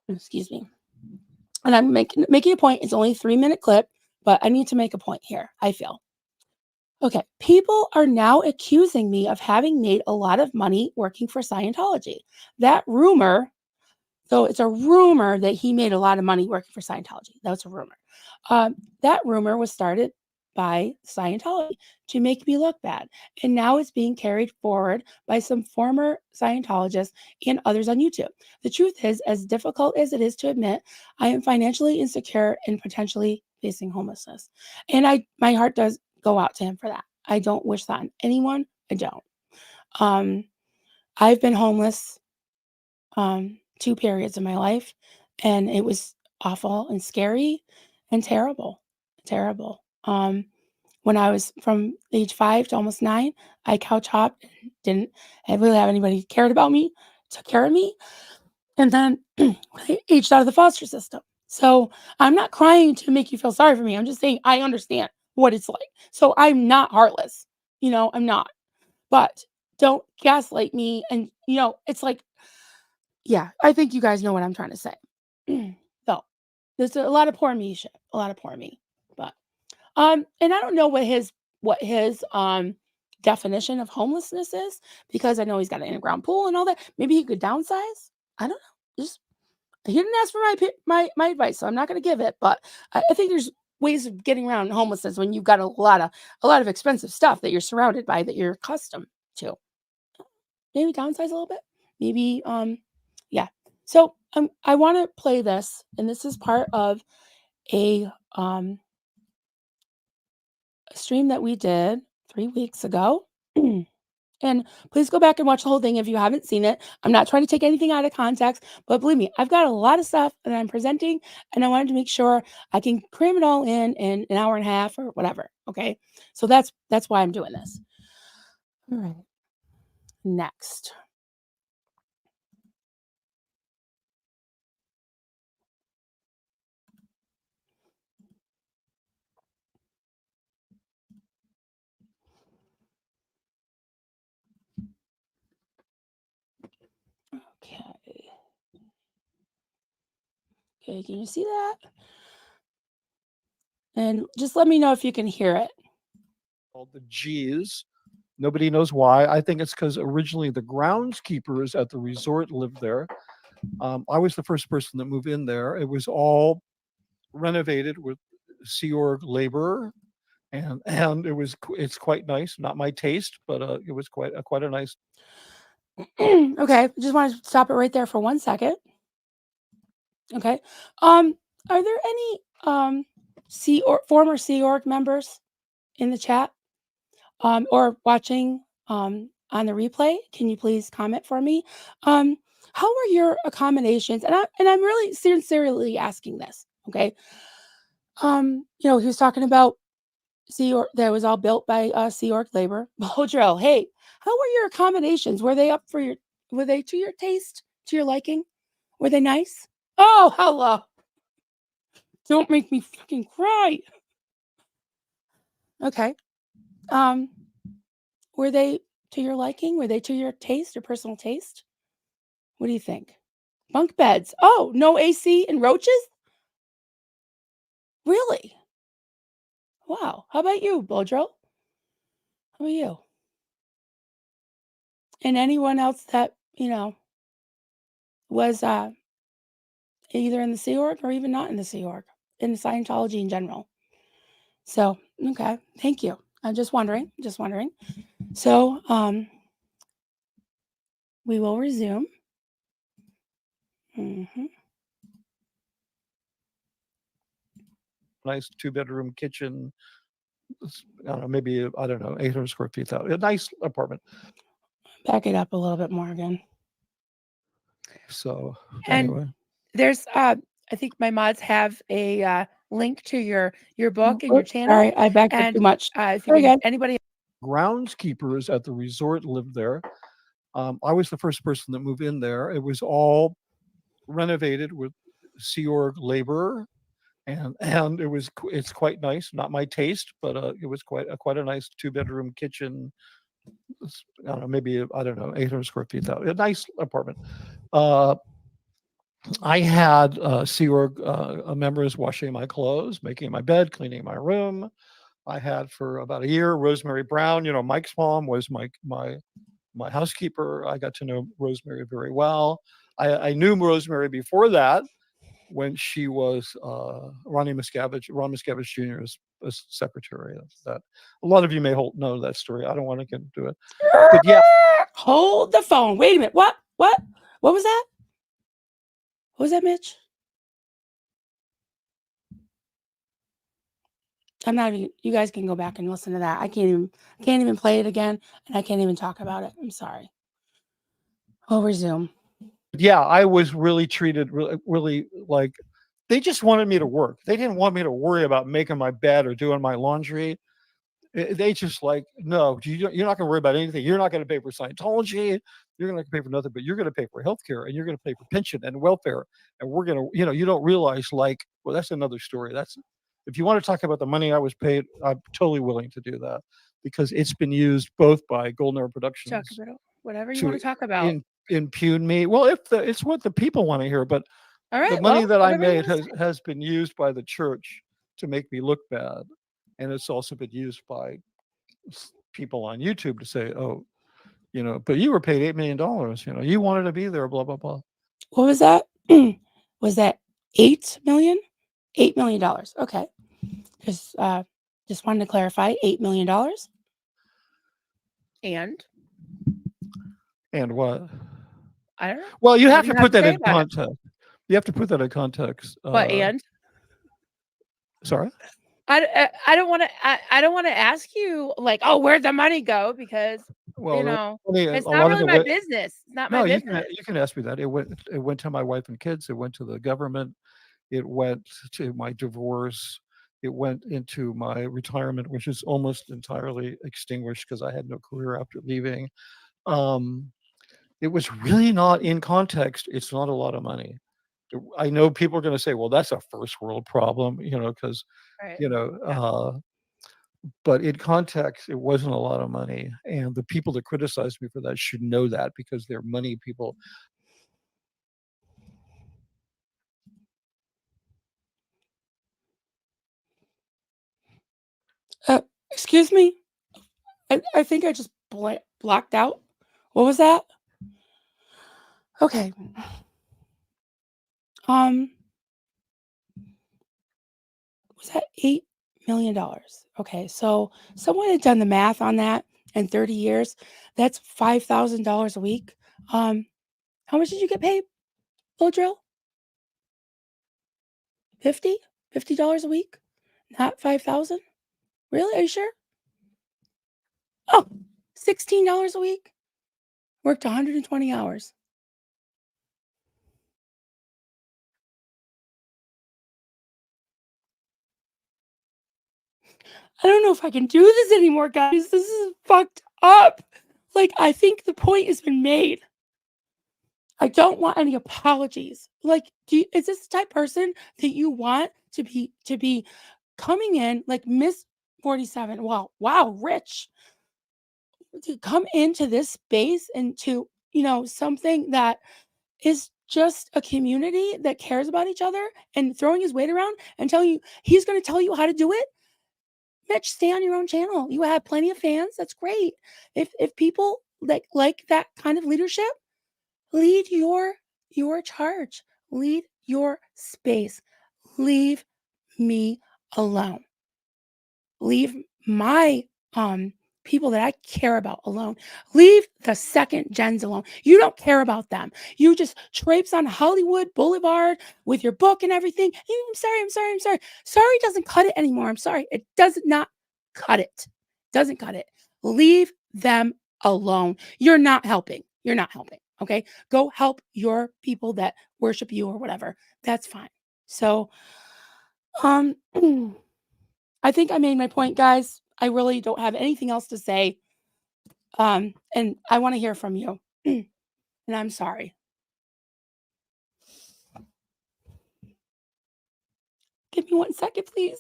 Excuse me. And I'm making a point. It's only a 3-minute clip, but I need to make a point here, I feel. Okay, people are now accusing me of having made a lot of money working for Scientology. That rumor, so it's a rumor that he made a lot of money working for Scientology. That's a rumor. That rumor was started by Scientology to make me look bad. And now it's being carried forward by some former Scientologists and others on YouTube. The truth is, as difficult as it is to admit, I am financially insecure and potentially facing homelessness. And my heart does go out to him for that. I don't wish that on anyone. I don't. Um, I've been homeless 2 periods in my life, and it was awful and scary and terrible, terrible. When I was from age 5 to almost 9, I couch hopped and didn't really have anybody who cared about me, took care of me, and then I aged out of the foster system. So I'm not crying to make you feel sorry for me. I'm just saying I understand what it's like. So I'm not heartless. I'm not. But don't gaslight me. And, it's like, yeah, I think you guys know what I'm trying to say. So There's a lot of poor me shit, a lot of poor me. But and I don't know what his definition of homelessness is, because I know he's got an in-ground pool and all that. Maybe he could downsize. I don't know. Just he didn't ask for my advice, so I'm not going to give it. But I think there's ways of getting around homelessness when you've got a lot of expensive stuff that you're surrounded by, that you're accustomed to. Maybe downsize a little bit. Maybe yeah. So I want to play this, and this is part of a stream that we did 3 weeks ago. And please go back and watch the whole thing if you haven't seen it. I'm not trying to take anything out of context, but believe me, I've got a lot of stuff that I'm presenting, and I wanted to make sure I can cram it all in an hour and a half or whatever. Okay, so that's why I'm doing this. All right, next. Okay. Okay, can you see that? And just let me know if you can hear it. Called the G's. Nobody knows why. I think it's because originally the groundskeepers at the resort lived there. I was the first person to move in there. It was all renovated with Sea Org labor, and it's quite nice. Not my taste, but it was quite a nice. Okay, just want to stop it right there for 1 second. Okay. Are there any former Sea Org members in the chat or watching on the replay? Can you please comment for me? How are your accommodations? And I'm really sincerely asking this. Okay. He was talking about Sea Org that was all built by Sea Org labor. Bodrell, hey, how were your accommodations? Were they to your taste, to your liking? Were they nice? Oh, hello. Don't make me fucking cry. Okay. Um, were they to your liking? Were they to your taste or personal taste? What do you think? Bunk beds. Oh, no AC and roaches? Really? Wow. How about you, Bodro? How about you? And anyone else that, was either in the Sea Org or even not in the Sea Org, in Scientology in general. So, okay. Thank you. I'm just wondering. So, we will resume. Nice 2-bedroom kitchen. I don't know, maybe 800 square feet. A nice apartment. Back it up a little bit more again. So And anyway, there's I think my mods have a link to your book and your channel. Sorry, I backed up too much. If anybody groundskeepers at the resort lived there. I was the first person to move in there. It was all renovated with Sea Org labor, and it's quite nice. Not my taste, but it was quite a nice 2-bedroom kitchen. I don't know, maybe 800 square feet. A nice apartment. I had Sea Org members washing my clothes, making my bed, cleaning my room. I had for about a year Rosemary Brown. Mike's mom was my housekeeper. I got to know Rosemary very well. I knew Rosemary before that when she was Ron Miscavige Jr.'s secretary. That a lot of you may know that story. I don't want to get into it, but yeah. Hold the phone. Wait a minute. What was that? What was that, Mitch? I'm not even. You guys can go back and listen to that. I can't even play it again, and I can't even talk about it. I'm sorry. We'll resume. Yeah, I was really treated really like they just wanted me to work. They didn't want me to worry about making my bed or doing my laundry. They just like, no, you're not going to worry about anything. You're not going to pay for Scientology. You're going to pay for nothing, but you're going to pay for healthcare and you're going to pay for pension and welfare. And we're going to, you don't realize well, that's another story. If you want to talk about the money I was paid, I'm totally willing to do that because it's been used both by Golden Hour Productions. Talk about whatever you want to talk about. Impugn me. Well, it's what the people want to hear, but All the right. money Well, that I whatever you made want to say. has been used by the church to make me look bad, and it's also been used by people on YouTube to say, "Oh, but you were paid $8 million. You wanted to be there." Blah blah blah. What was that? Was that 8 million? $8 million. Okay. Just just wanted to clarify, $8 million. And And what? I don't know. Well, you What have do you to have put to that say in about it? context. You have to put that in context. What and Sorry. I don't want to I don't want to ask you like, oh, where'd the money go? Because Well, a it's not lot of really it my went. business. It's not my No, business. you can ask me that. It went to my wife and kids. It went to the government. It went to my divorce. It went into my retirement, which is almost entirely extinguished because I had no career after leaving. Um, it was really not in context. It's not a lot of money. I know people are going to say, "Well, that's a first world problem," because Right. you know. Yeah. But in context, it wasn't a lot of money, and the people that criticized me for that should know that because they're money people. Uh, excuse me. I think I just blocked out. What was that? Okay. Um, was that $8 million? Okay, so someone had done the math on that in 30 years. That's $5,000 a week. How much did you get paid, Lodrill? 50? $50 a week? Not 5,000? Really? Are you sure? Oh, $16 a week? Worked 120 hours. I don't know if I can do this anymore, guys. This is fucked up. Like, I think the point has been made. I don't want any apologies. Like, is this the type of person that you want to be coming in like Miss 47? Wow, rich to come into this space and to something that is just a community that cares about each other and throwing his weight around and telling you he's going to tell you how to do it. Mitch, stay on your own channel. You have plenty of fans. That's great. If people like that kind of leadership, lead your charge. Lead your space. Leave me alone. Leave my people that I care about alone. Leave the second gens alone. You don't care about them. You just traipse on Hollywood Boulevard with your book and everything. I'm sorry, I'm sorry, I'm sorry. Sorry doesn't cut it anymore. I'm sorry. It does not cut it. Doesn't cut it. Leave them alone. You're not helping. You're not helping. Okay. Go help your people that worship you or whatever. That's fine. So, um, I think I made my point, guys. I really don't have anything else to say. And I want to hear from you. And I'm sorry. Give me 1 second, please.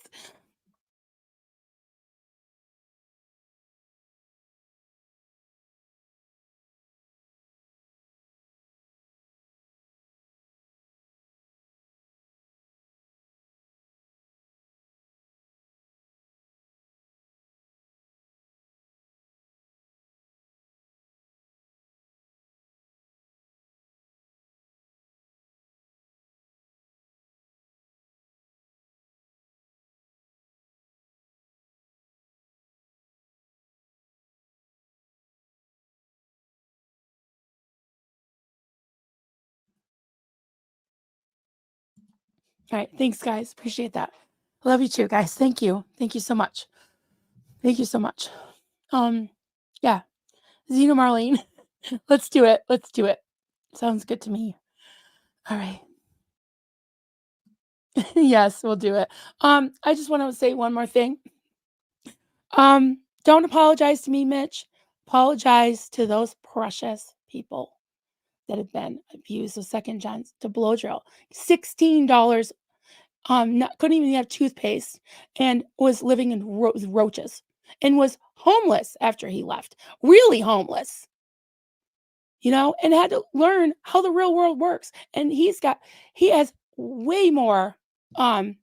All right. Thanks, guys. Appreciate that. Love you too, guys. Thank you. Thank you so much. Thank you so much. Um, yeah. Zena Marlene. Let's do it. Let's do it. Sounds good to me. All right. Yes, we'll do it. I just want to say one more thing. Don't apologize to me, Mitch. Apologize to those precious people that have been abused of second gens to blow drill. $16, couldn't even have toothpaste and was living in with roaches and was homeless after he left. Really homeless, and had to learn how the real world works. And he has way more um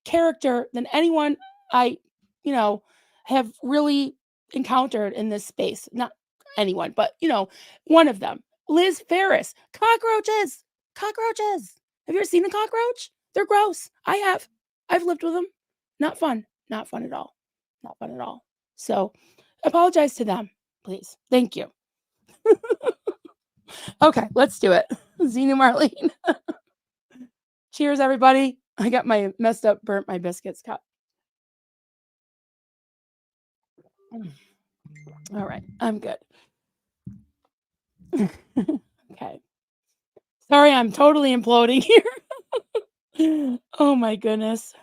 character than anyone I, you know, have really encountered in this space. Not anyone, but one of them. Liz Ferris. Cockroaches. Cockroaches. Have you ever seen a cockroach? They're gross. I have. I've lived with them. Not fun. Not fun at all. Not fun at all. So apologize to them, please. Thank you. Okay, let's do it. Zena Marlene. Cheers, everybody. I got my messed up, burnt my biscuits cup. All right, I'm good. Okay. Sorry, I'm totally imploding here. Oh my goodness.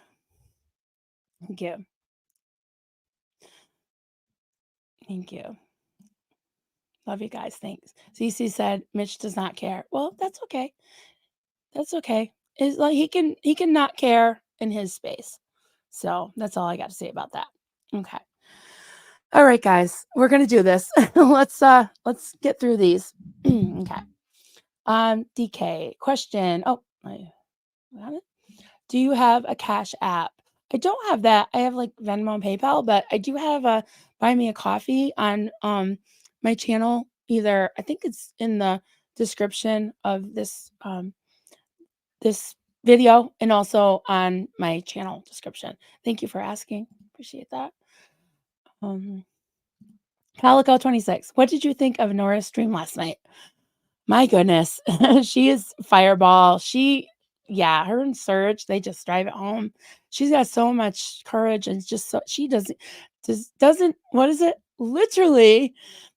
Thank you. Thank you. Love you guys. Thanks. CC said Mitch does not care. Well, that's okay. That's okay. It's like he can not care in his space. So that's all I got to say about that. Okay. All right, guys. We're gonna do this. Let's get through these. Okay. DK question. Oh, I got it. Do you have a Cash App? I don't have that. I have like Venmo and PayPal, but I do have a Buy Me a Coffee on my channel. Either I think it's in the description of this video and also on my channel description. Thank you for asking. Appreciate that. Um Calico 26. What did you think of Nora's stream last night? My goodness. She is fireball. Yeah, her and Serge, they just drive it home. She's got so much courage and just so she doesn't what is it? Literally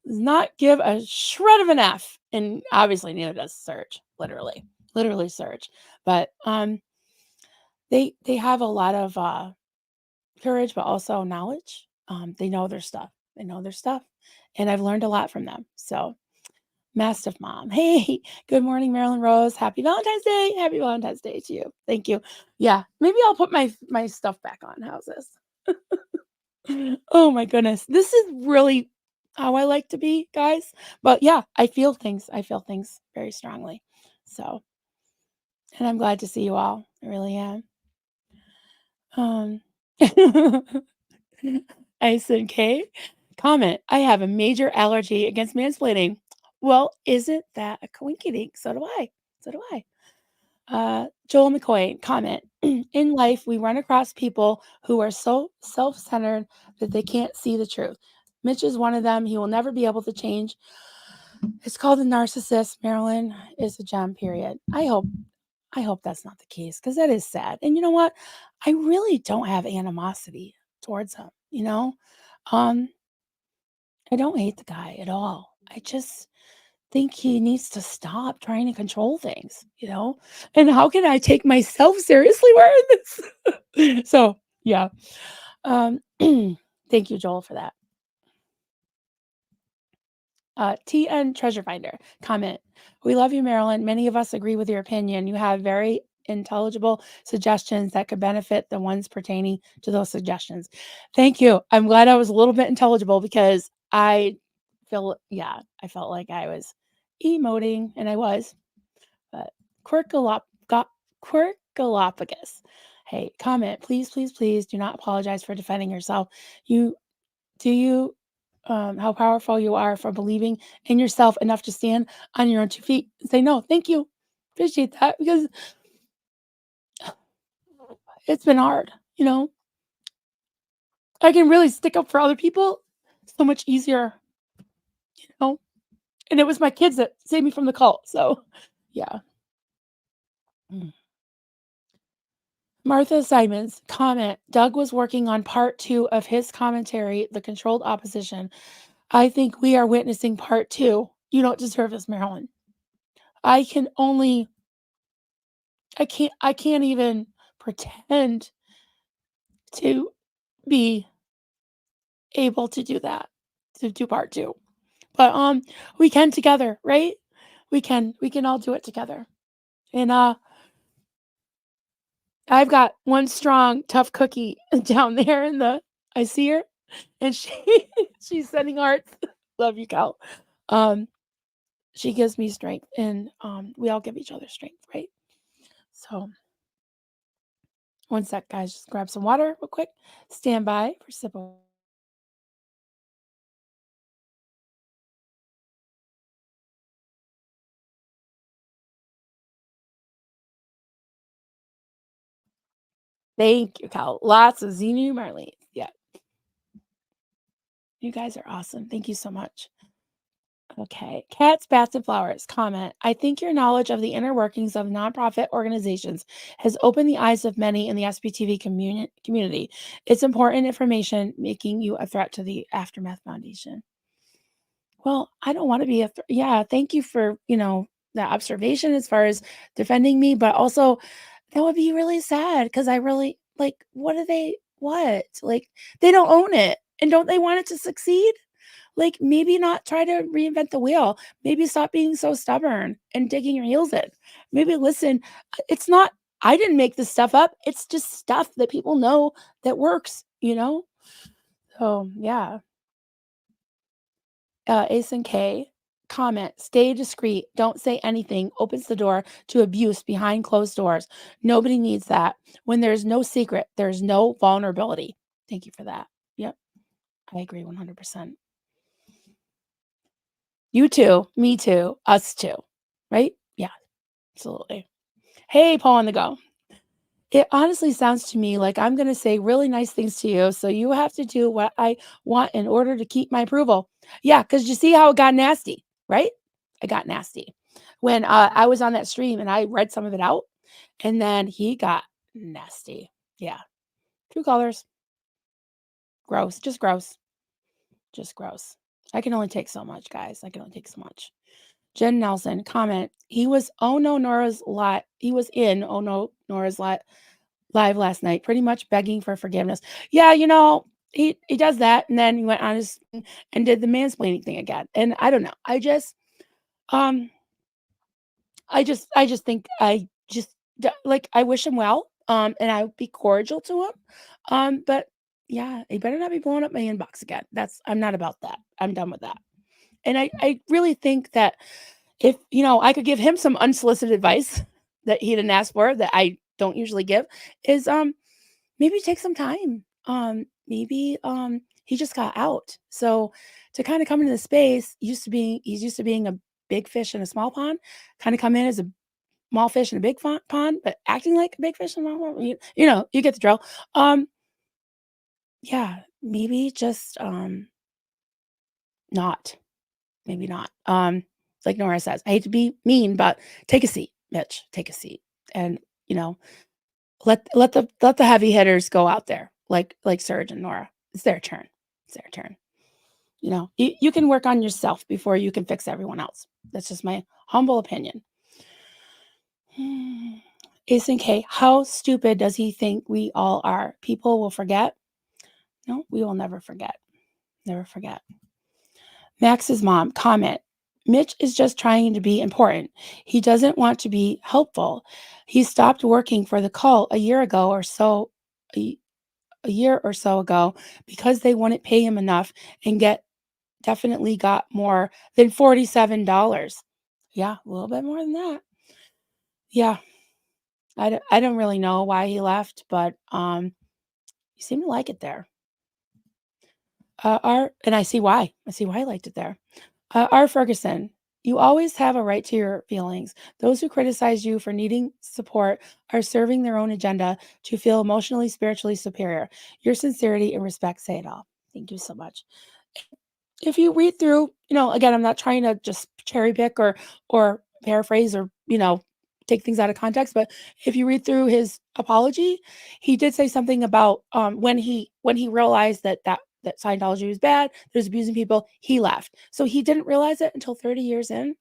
does not give a shred of an F. And obviously neither does Serge. Literally. Literally Serge. But they have a lot of courage, but also knowledge. They know their stuff. They know their stuff. And I've learned a lot from them. So Mastiff Mom. Hey, good morning, Marilyn Rose. Happy Valentine's Day. Happy Valentine's Day to you. Thank you. Yeah, maybe I'll put my stuff back on. How's this? Oh my goodness. This is really how I like to be, guys. But yeah, I feel things. I feel things very strongly. So, and I'm glad to see you all. I really am. I said, K. Comment. I have a major allergy against mansplaining. Well, isn't that a coinkydink? So do I. So do I. Joel McCoy, comment. In life, we run across people who are so self centered that they can't see the truth. Mitch is one of them. He will never be able to change. It's called a narcissist. Marilyn is a gem, period. I hope that's not the case because that is sad. And you know what? I really don't have animosity towards him, Um, I don't hate the guy at all. I just think he needs to stop trying to control things. And how can I take myself seriously wearing this? So, yeah. Thank you, Joel, for that. TN Treasure Finder comment. We love you, Marilyn. Many of us agree with your opinion. You have very intelligible suggestions that could benefit the ones pertaining to those suggestions. Thank you. I'm glad I was a little bit intelligible because I felt like I was emoting and I was, but Quirkalopagus. Hey, comment, please, please, please do not apologize for defending yourself. You how powerful you are for believing in yourself enough to stand on your own 2 feet and say no. Thank you. Appreciate that because it's been hard. I can really stick up for other people so much easier, you know. And it was my kids that saved me from the cult. So, yeah. Mm. Martha Simons comment. Doug was working on part 2 of his commentary, The Controlled Opposition. I think we are witnessing part 2. You don't deserve this, Marilyn. I can't even pretend to be able to do that, to do part 2. But we can together, right? We can all do it together. And I've got one strong, tough cookie down there I see her and she's sending hearts. Love you, Cal. She gives me strength and we all give each other strength, right? So, one sec, guys. Just grab some water real quick. Stand by for sip of. Thank you, Cal. Lots of Xenu Marlene. Yeah, you guys are awesome. Thank you so much. Okay. Cats, Bats, and Flowers comment. I think your knowledge of the inner workings of nonprofit organizations has opened the eyes of many in the SBTV community. It's important information, making you a threat to the Aftermath Foundation. Well, I don't want to be yeah, thank you for, that observation as far as defending me, but also that would be really sad because I really like what do they what? Like they don't own it. And don't they want it to succeed? Like, maybe not try to reinvent the wheel. Maybe stop being so stubborn and digging your heels in. Maybe listen, it's not I didn't make this stuff up. It's just stuff that people know that works? So, yeah. Ace and K comment, stay discreet. Don't say anything. Opens the door to abuse behind closed doors. Nobody needs that. When there's no secret, there's no vulnerability. Thank you for that. Yep. I agree 100%. You too, me too, us too, right? Yeah, absolutely. Hey, Paul on the go. It honestly sounds to me like I'm going to say really nice things to you. So you have to do what I want in order to keep my approval. Yeah, because you see how it got nasty, right? It got nasty when I was on that stream and I read some of it out and then he got nasty. Yeah, true colors. Gross, just gross, just gross. I can only take so much, guys. I can only take so much. Jen Nelson comment. He was oh no Nora's lot. He was in oh no Nora's lot live last night, pretty much begging for forgiveness. Yeah, he does that, and then he went on his and did the mansplaining thing again. And I don't know. Um I just think like I wish him well. And I would be cordial to him. But yeah, he better not be blowing up my inbox again. I'm not about that. I'm done with that. And I really think that if, I could give him some unsolicited advice that he didn't ask for that I don't usually give is, maybe take some time. Maybe, he just got out. So to kind of come into the space, he's used to being a big fish in a small pond, kind of come in as a small fish in a big pond, but acting like a big fish in a small pond. You get the drill. Um, yeah, maybe just, not. Maybe not. Like Nora says, I hate to be mean, but take a seat, Mitch. Take a seat, and you know, let the heavy hitters go out there, like Serge and Nora. It's their turn. It's their turn. You can work on yourself before you can fix everyone else. That's just my humble opinion. Ace and K, how stupid does he think we all are? People will forget. No, we will never forget. Never forget. Max's mom comment. Mitch is just trying to be important. He doesn't want to be helpful. He stopped working for the cult a, a year or so ago because they wouldn't pay him enough and definitely got more than $47. Yeah, a little bit more than that. Yeah. I don't really know why he left, but he seemed to like it there. And I see why. I see why he liked it there. R. Ferguson, you always have a right to your feelings. Those who criticize you for needing support are serving their own agenda to feel emotionally, spiritually superior. Your sincerity and respect say it all. Thank you so much. If you read through, again, I'm not trying to just cherry pick or paraphrase or, take things out of context, but if you read through his apology, he did say something about when he realized that Scientology was bad, that was abusing people, he left. So he didn't realize it until 30 years in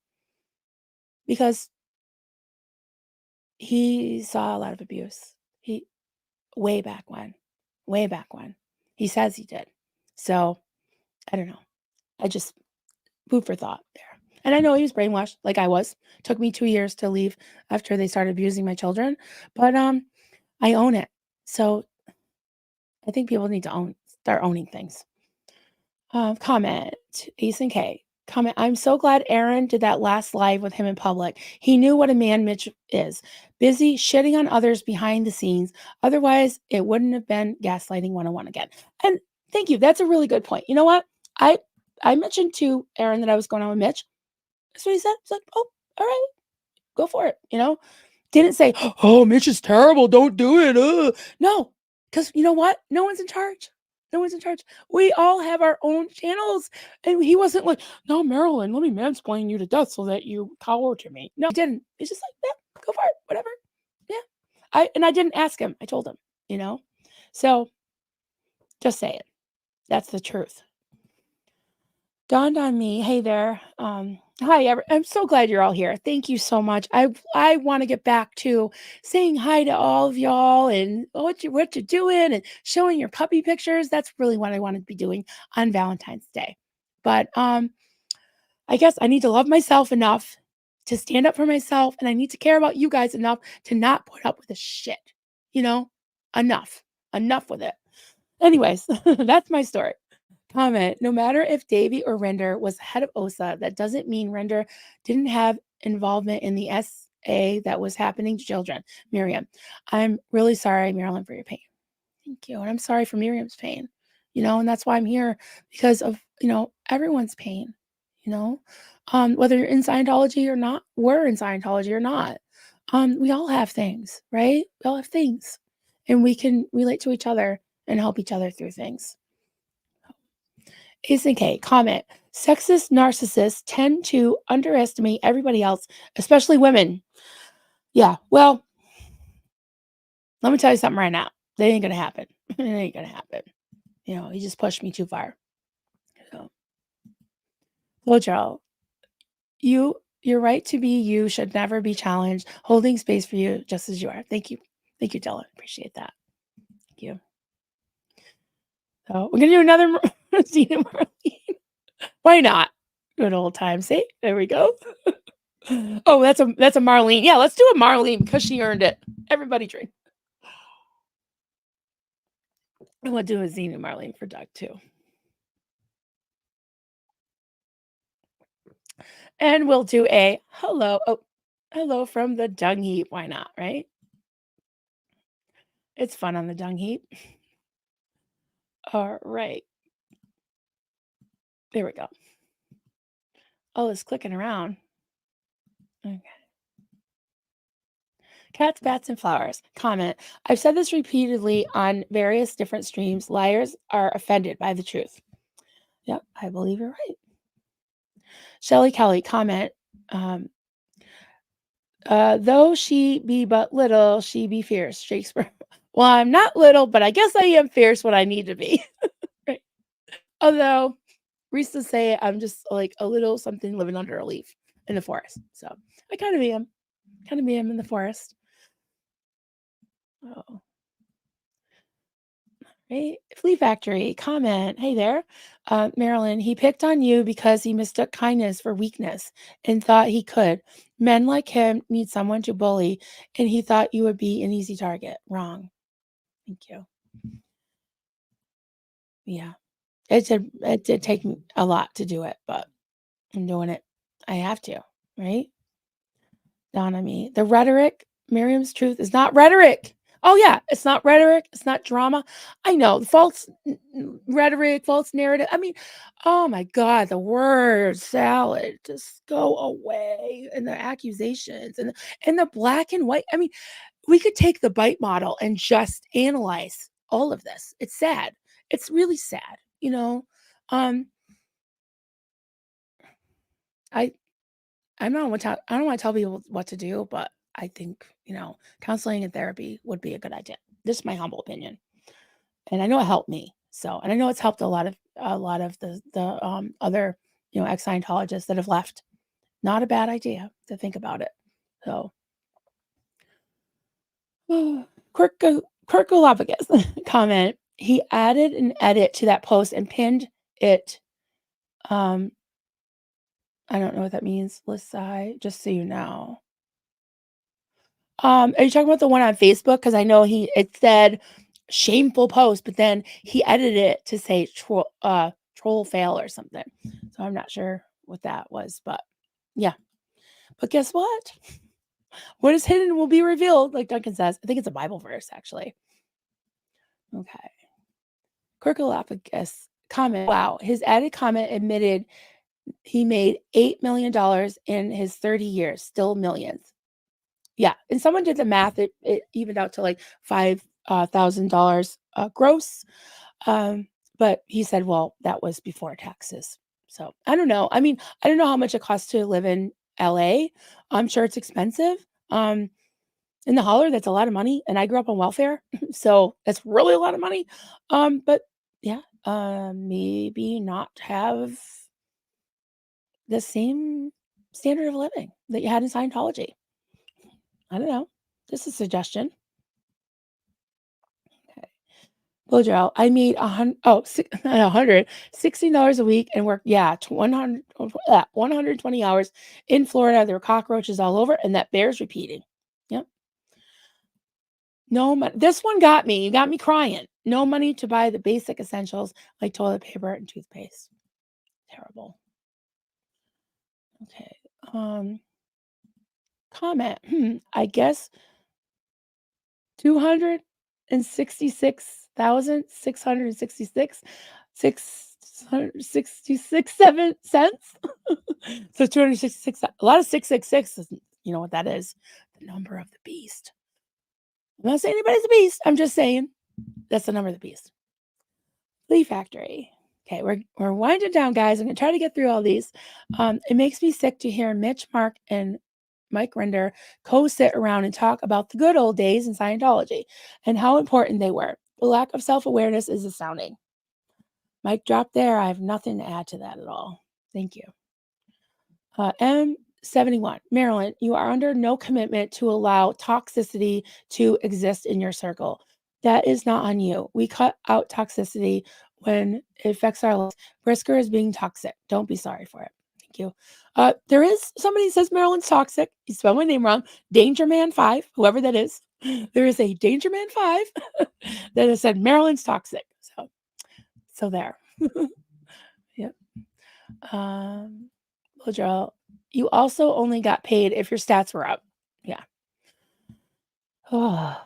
because he saw a lot of abuse. He way back when. Way back when. He says he did. So I don't know. I just food for thought there. And I know he was brainwashed like I was. Took me 2 years to leave after they started abusing my children, but I own it. So I think people need to start owning things. Comment, Ace and K. Comment, I'm so glad Aaron did that last live with him in public. He knew what a man Mitch is. Busy shitting on others behind the scenes. Otherwise, it wouldn't have been gaslighting 101 again. And thank you. That's a really good point. You know what? I I mentioned to Aaron that I was going on with Mitch. That's what he said. He's like, oh, all right, go for it. Didn't say, oh, Mitch is terrible. Don't do it. No, because you know what? No one's in charge. No one's in charge. We all have our own channels. And he wasn't like, no, Marilyn, let me mansplain you to death so that you cower to me. No, he didn't. He's just like, yeah, go for it. Whatever. Yeah. I didn't ask him. I told him, you know? So just say it. That's the truth. Dawned on me, hey there. Hi, I'm so glad you're all here. Thank you so much. I want to get back to saying hi to all of y'all and what you're doing and showing your puppy pictures. That's really what I want to be doing on Valentine's Day. But I guess I need to love myself enough to stand up for myself, and I need to care about you guys enough to not put up with this shit. You know, enough, enough with it. Anyways, that's my story. Comment, no matter if Davy or Render was head of OSA, that doesn't mean Render didn't have involvement in the SA that was happening to children. Miriam, I'm really sorry, Marilyn, for your pain. Thank you. And I'm sorry for Miriam's pain, and that's why I'm here because of, everyone's pain, whether you're in Scientology or not, we're in Scientology or not. We all have things, right? We all have things, and we can relate to each other and help each other through things. Ace and K, comment. Sexist narcissists tend to underestimate everybody else, especially women. Yeah, well, let me tell you something right now. That ain't gonna happen. It ain't gonna happen. He just pushed me too far. So, Joe, your right to be you should never be challenged. Holding space for you just as you are. Thank you. Thank you, Dylan. Appreciate that. Thank you. So we're gonna do another Zena Marlene. Why not? Good old time. See, there we go. Oh, that's a Marlene. Yeah, let's do a Marlene because she earned it. Everybody drink. And we'll do a Xenu Marlene for Doug too. And we'll do a hello. Oh, hello from the dung heap. Why not, right? It's fun on the dung heap. All right. There we go. Oh, it's clicking around. Okay. Cats, bats, and flowers. Comment. I've said this repeatedly on various different streams. Liars are offended by the truth. Yep, I believe you're right. Shelly Kelly. Comment. Though she be but little, she be fierce. Shakespeare. Well, I'm not little, but I guess I am fierce when I need to be. Right. Although, Risa say I'm just like a little something living under a leaf in the forest. So I kind of am. In the forest. Oh. Right. Flea Factory. Comment. Hey there. Marilyn, he picked on you because he mistook kindness for weakness and thought he could. Men like him need someone to bully, and he thought you would be an easy target. Wrong. Thank you. Yeah. It did take me a lot to do it, but I'm doing it. I have to, right? Dawn on me. The rhetoric, Miriam's truth is not rhetoric. Oh yeah, it's not rhetoric. It's not drama. I know false rhetoric, false narrative. I mean, oh my God, the word salad, just go away, and the accusations and the black and white. I mean, we could take the bite model and just analyze all of this. It's sad. It's really sad. I I don't want to tell people what to do, but I think, counseling and therapy would be a good idea. This is my humble opinion. And I know it helped me. So, and I know it's helped a lot of the other, ex-Scientologists that have left. Not a bad idea to think about it. So, Kirkolophagus comment. He added an edit to that post and pinned it. I don't know what that means. Lisai, just so you know. Are you talking about the one on Facebook? Because I know it said shameful post, but then he edited it to say troll fail or something. So I'm not sure what that was, but yeah. But guess what? What is hidden will be revealed, like Duncan says. I think it's a Bible verse, actually. Okay. Quirkalophagus comment. Wow. His added comment admitted he made $8 million in his 30 years, still millions. Yeah. And someone did the math. It evened out to like $5,000 gross. But he said, well, that was before taxes. So I don't know. I mean, I don't know how much it costs to live in LA. I'm sure it's expensive. In the holler, that's a lot of money. And I grew up on welfare. So that's really a lot of money. But yeah, maybe not have the same standard of living that you had in Scientology. I don't know. Just a suggestion. Okay. Blowjob. I made $160 a week and worked, 120 hours in Florida. There were cockroaches all over, and that bears repeating. Yep. No money. This one got me. You got me crying. No money to buy the basic essentials like toilet paper and toothpaste. Terrible. Okay. Comment. I guess 266,666 7 cents. So 266, a lot of 666 is, you know what that is? The number of the beast. I'm not saying anybody's a beast. I'm just saying that's the number of the beast. Flea Factory. Okay, we're winding down, guys. I'm gonna try to get through all these. It makes me sick to hear Mitch, Mark, and Mike Render co-sit around and talk about the good old days in Scientology and how important they were. The lack of self-awareness is astounding. Mic drop there. I have nothing to add to that at all. Thank you. M71, Marilyn, you are under no commitment to allow toxicity to exist in your circle. That is not on you. We cut out toxicity when it affects our lives. Brisker is being toxic. Don't be sorry for it. Thank you. There is somebody who says Marilyn's toxic. You spelled my name wrong. Danger Man 5, whoever that is. There is a Danger Man 5 that has said Marilyn's toxic. So there. Yep. Blowjob. You also only got paid if your stats were up. Yeah. Oh,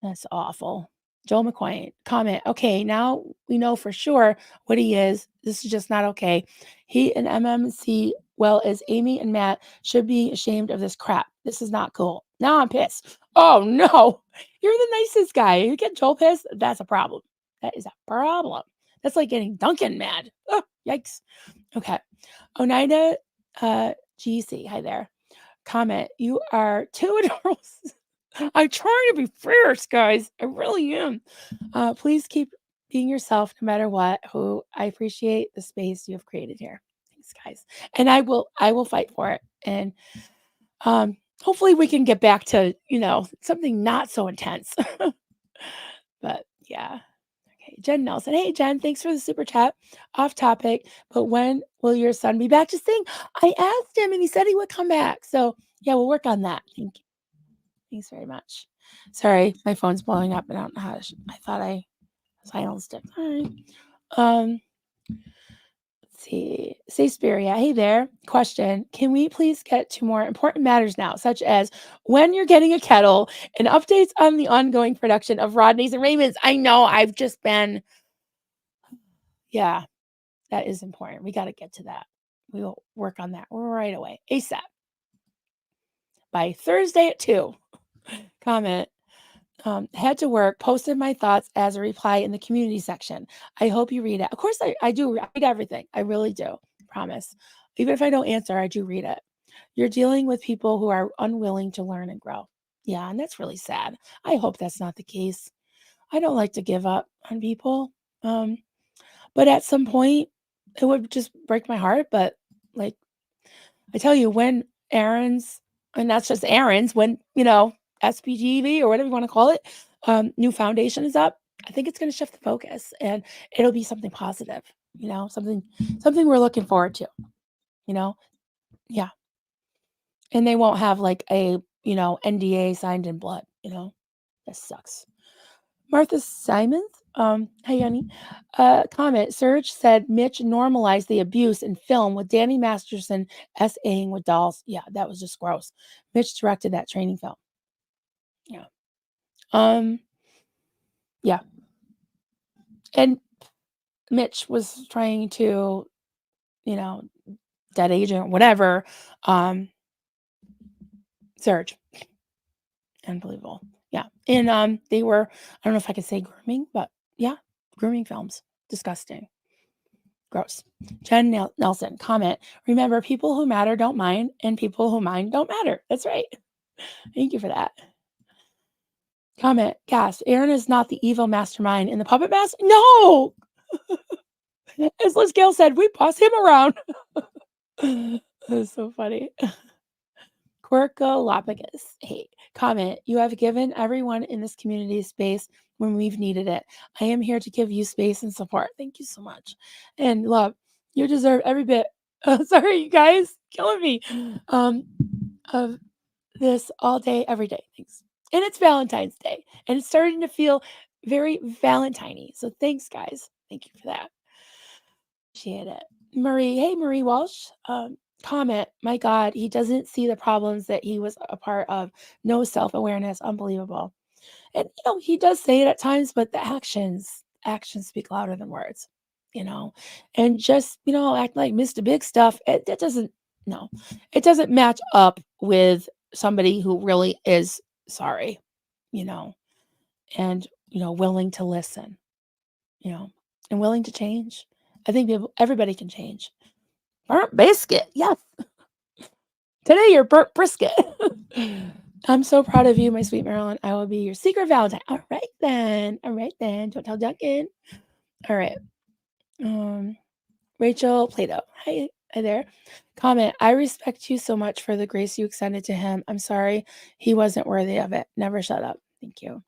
that's awful. Joel McQuain, comment. Okay, now we know for sure what he is. This is just not okay. He and MMC, well as Amy and Matt, should be ashamed of this crap. This is not cool. Now I'm pissed. Oh no, you're the nicest guy. You get Joel pissed. That's a problem. That is a problem. That's like getting Duncan mad. Oh, yikes. Okay. Oneida GC, hi there. Comment, you are too adorable. I'm trying to be fierce, guys. I really am. Please keep being yourself no matter what. Who I appreciate the space you have created here. Thanks, guys. And I will fight for it. And hopefully we can get back to, something not so intense. But yeah. Okay, Jen Nelson. Hey, Jen, thanks for the super chat. Off topic, but when will your son be back to sing? I asked him and he said he would come back. So, yeah, we'll work on that. Thank you. Thanks very much. Sorry, my phone's blowing up and I don't know how to. I thought I silenced it. All right. Let's see. Say Spiria. Hey there. Question. Can we please get to more important matters now, such as when you're getting a kettle and updates on the ongoing production of Rodney's and Raymond's? I know I've just been. Yeah, that is important. We got to get to that. We will work on that right away. ASAP. By Thursday at 2. Comment. Had to work, posted my thoughts as a reply in the community section. I hope you read it. Of course, I do read everything. I really do. Promise. Even if I don't answer, I do read it. You're dealing with people who are unwilling to learn and grow. Yeah, and that's really sad. I hope that's not the case. I don't like to give up on people. But at some point, it would just break my heart. But like I tell you, when Aaron's, and that's just Aaron's, when, SPGV or whatever you want to call it, new foundation is up, I think it's going to shift the focus and it'll be something positive, something we're looking forward to, yeah. And they won't have like a, NDA signed in blood, that sucks. Martha Simons, Hey, honey. Comment. Serge said Mitch normalized the abuse in film with Danny Masterson SAing with dolls. Yeah, that was just gross. Mitch directed that training film. Yeah. Um, yeah. And Mitch was trying to, you know, dead agent, whatever. Serge. Unbelievable. Yeah. And they were, I don't know if I could say grooming, but yeah, grooming films. Disgusting. Gross. Jen Nelson, comment. Remember, people who matter don't mind, and people who mind don't matter. That's right. Thank you for that. Comment. Gasp. Aaron is not the evil mastermind in the puppet mask. No. As Liz Gale said, we boss him around. That's so funny. Quirkolopicus. Hey, comment. You have given everyone in this community space when we've needed it. I am here to give you space and support. Thank you so much. And love, you deserve every bit. Sorry, you guys, killing me. Of this all day, every day. Thanks. And it's Valentine's Day, and it's starting to feel very Valentine-y. So thanks, guys. Thank you for that. Appreciate it. Marie, hey, Marie Walsh. Comment, my God, he doesn't see the problems that he was a part of. No self-awareness. Unbelievable. And, he does say it at times, but the actions speak louder than words, and just, act like Mr. Big stuff. That doesn't, no, it doesn't match up with somebody who really is sorry, and, willing to listen, and willing to change. I think everybody can change. Burnt biscuit. Yes. Today you're burnt brisket. I'm so proud of you, my sweet Marilyn. I will be your secret Valentine. All right then. Don't tell Duncan. All right. Rachel Plato. Hi there. Comment. I respect you so much for the grace you extended to him. I'm sorry he wasn't worthy of it. Never shut up. Thank you.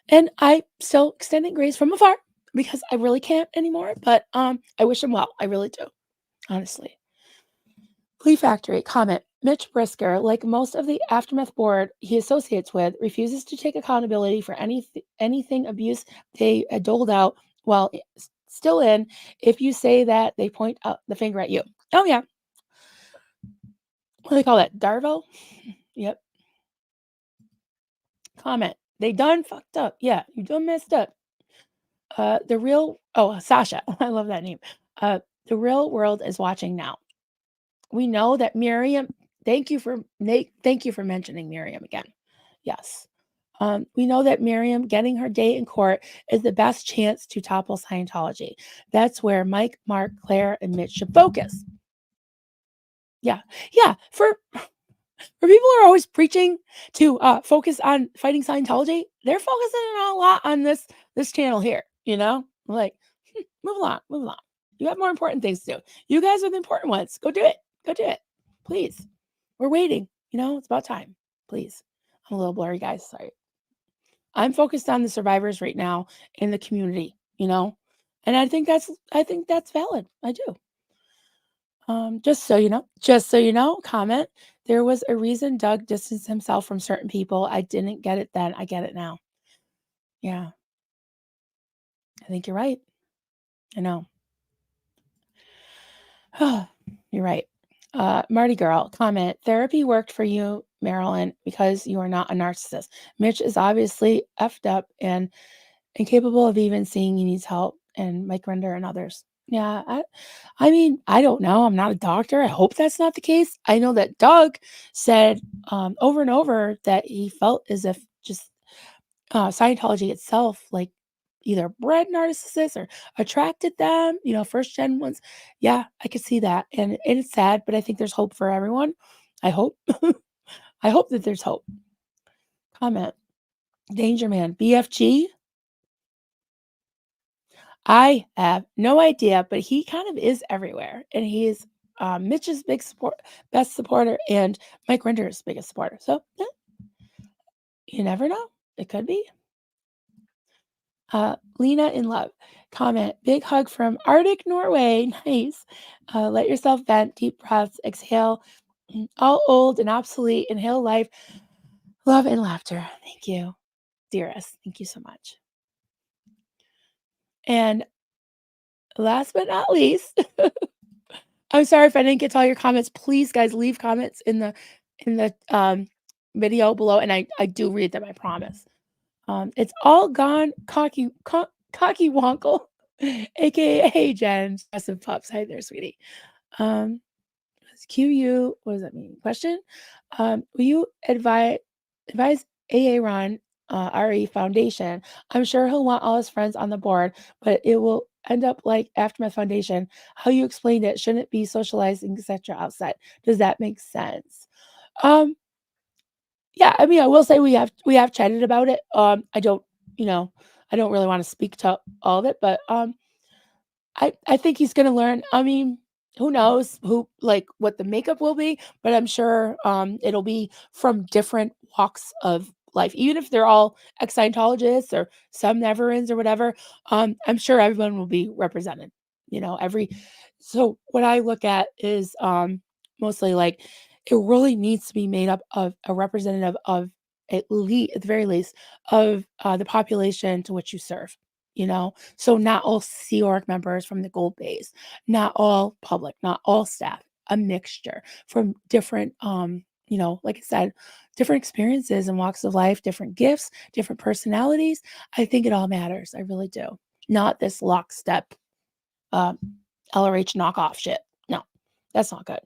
And I still extending grace from afar because I really can't anymore. But I wish him well. I really do. Honestly. Glee Factory, comment. Mitch Brisker, like most of the Aftermath board he associates with, refuses to take accountability for anything abuse they doled out while still in. If you say that, they point out the finger at you. Oh, yeah. What do they call that? Darvo? Yep. Comment. They done fucked up. Yeah, you done messed up. Sasha. I love that name. The real world is watching now. We know that Miriam, thank you for mentioning Miriam again. Yes. We know that Miriam getting her day in court is the best chance to topple Scientology. That's where Mike, Mark, Claire, and Mitch should focus. Yeah. Yeah. For people who are always preaching to focus on fighting Scientology, they're focusing a lot on this channel here, Like, move along. You have more important things to do. You guys are the important ones. Go do it. Please. We're waiting. It's about time. Please. I'm a little blurry, guys. Sorry. I'm focused on the survivors right now in the community, and I think that's valid. I do. Just so you know, comment. There was a reason Doug distanced himself from certain people. I didn't get it then. I get it now. Yeah. I think you're right. I know. You're right. Marty Girl, comment. Therapy worked for you, Marilyn, because you are not a narcissist. Mitch is obviously effed up and incapable of even seeing he needs help, and Mike Render and others. Yeah, I mean, I don't know. I'm not a doctor. I hope that's not the case. I know that Doug said over and over that he felt as if just Scientology itself, like either bred narcissists or attracted them, first gen ones. Yeah, I could see that. And it's sad, but I think there's hope for everyone. I hope. I hope that there's hope. Comment. Danger Man. BFG. I have no idea, but he kind of is everywhere. And he is Mitch's best supporter and Mike Render's biggest supporter. So you never know. It could be. Lena in love. Comment. Big hug from Arctic Norway. Nice. Let yourself vent. Deep breaths. Exhale. All old and obsolete. Inhale life. Love and laughter. Thank you, dearest. Thank you so much. And last but not least, I'm sorry if I didn't get to all your comments. Please, guys, leave comments in the video below, and I do read them, I promise. It's all gone cocky wonkle, aka Jen, aggressive pops. Hi there, sweetie. Um, QU, what does that mean? Question. Will you advise AA Ron RE Foundation? I'm sure he'll want all his friends on the board, but it will end up like Aftermath Foundation. How you explained it shouldn't be socializing, etc. outside. Does that make sense? Um, yeah, I mean, I will say we have chatted about it. I don't, you know, I don't really want to speak to all of it, but I think he's gonna learn. I mean, who knows who like what the makeup will be, but I'm sure it'll be from different walks of life. Even if they're all ex-Scientologists or some Neverins or whatever, I'm sure everyone will be represented. Every so what I look at is mostly like it really needs to be made up of a representative of at the very least of the population to which you serve. So not all Sea Org members from the Gold Base, not all public, not all staff, a mixture from different, like I said, different experiences and walks of life, different gifts, different personalities. I think it all matters. I really do. Not this lockstep uh, LRH knockoff shit. No, that's not good.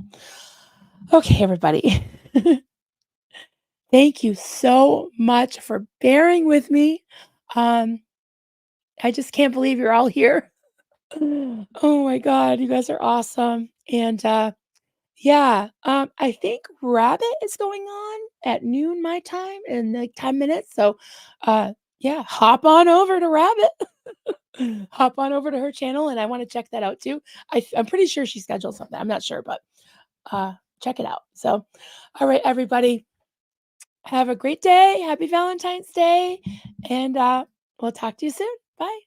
Okay, everybody. Thank you so much for bearing with me. Um, I just can't believe you're all here. Oh my god, you guys are awesome. And, yeah, I think Rabbit is going on at noon my time in, like, 10 minutes, so, yeah, hop on over to Rabbit. Hop on over to her channel, and I wanna check that out too. I'm pretty sure she scheduled something, I'm not sure, but, check it out. So, alright, everybody, have a great day, happy Valentine's Day, and, we'll talk to you soon. Bye.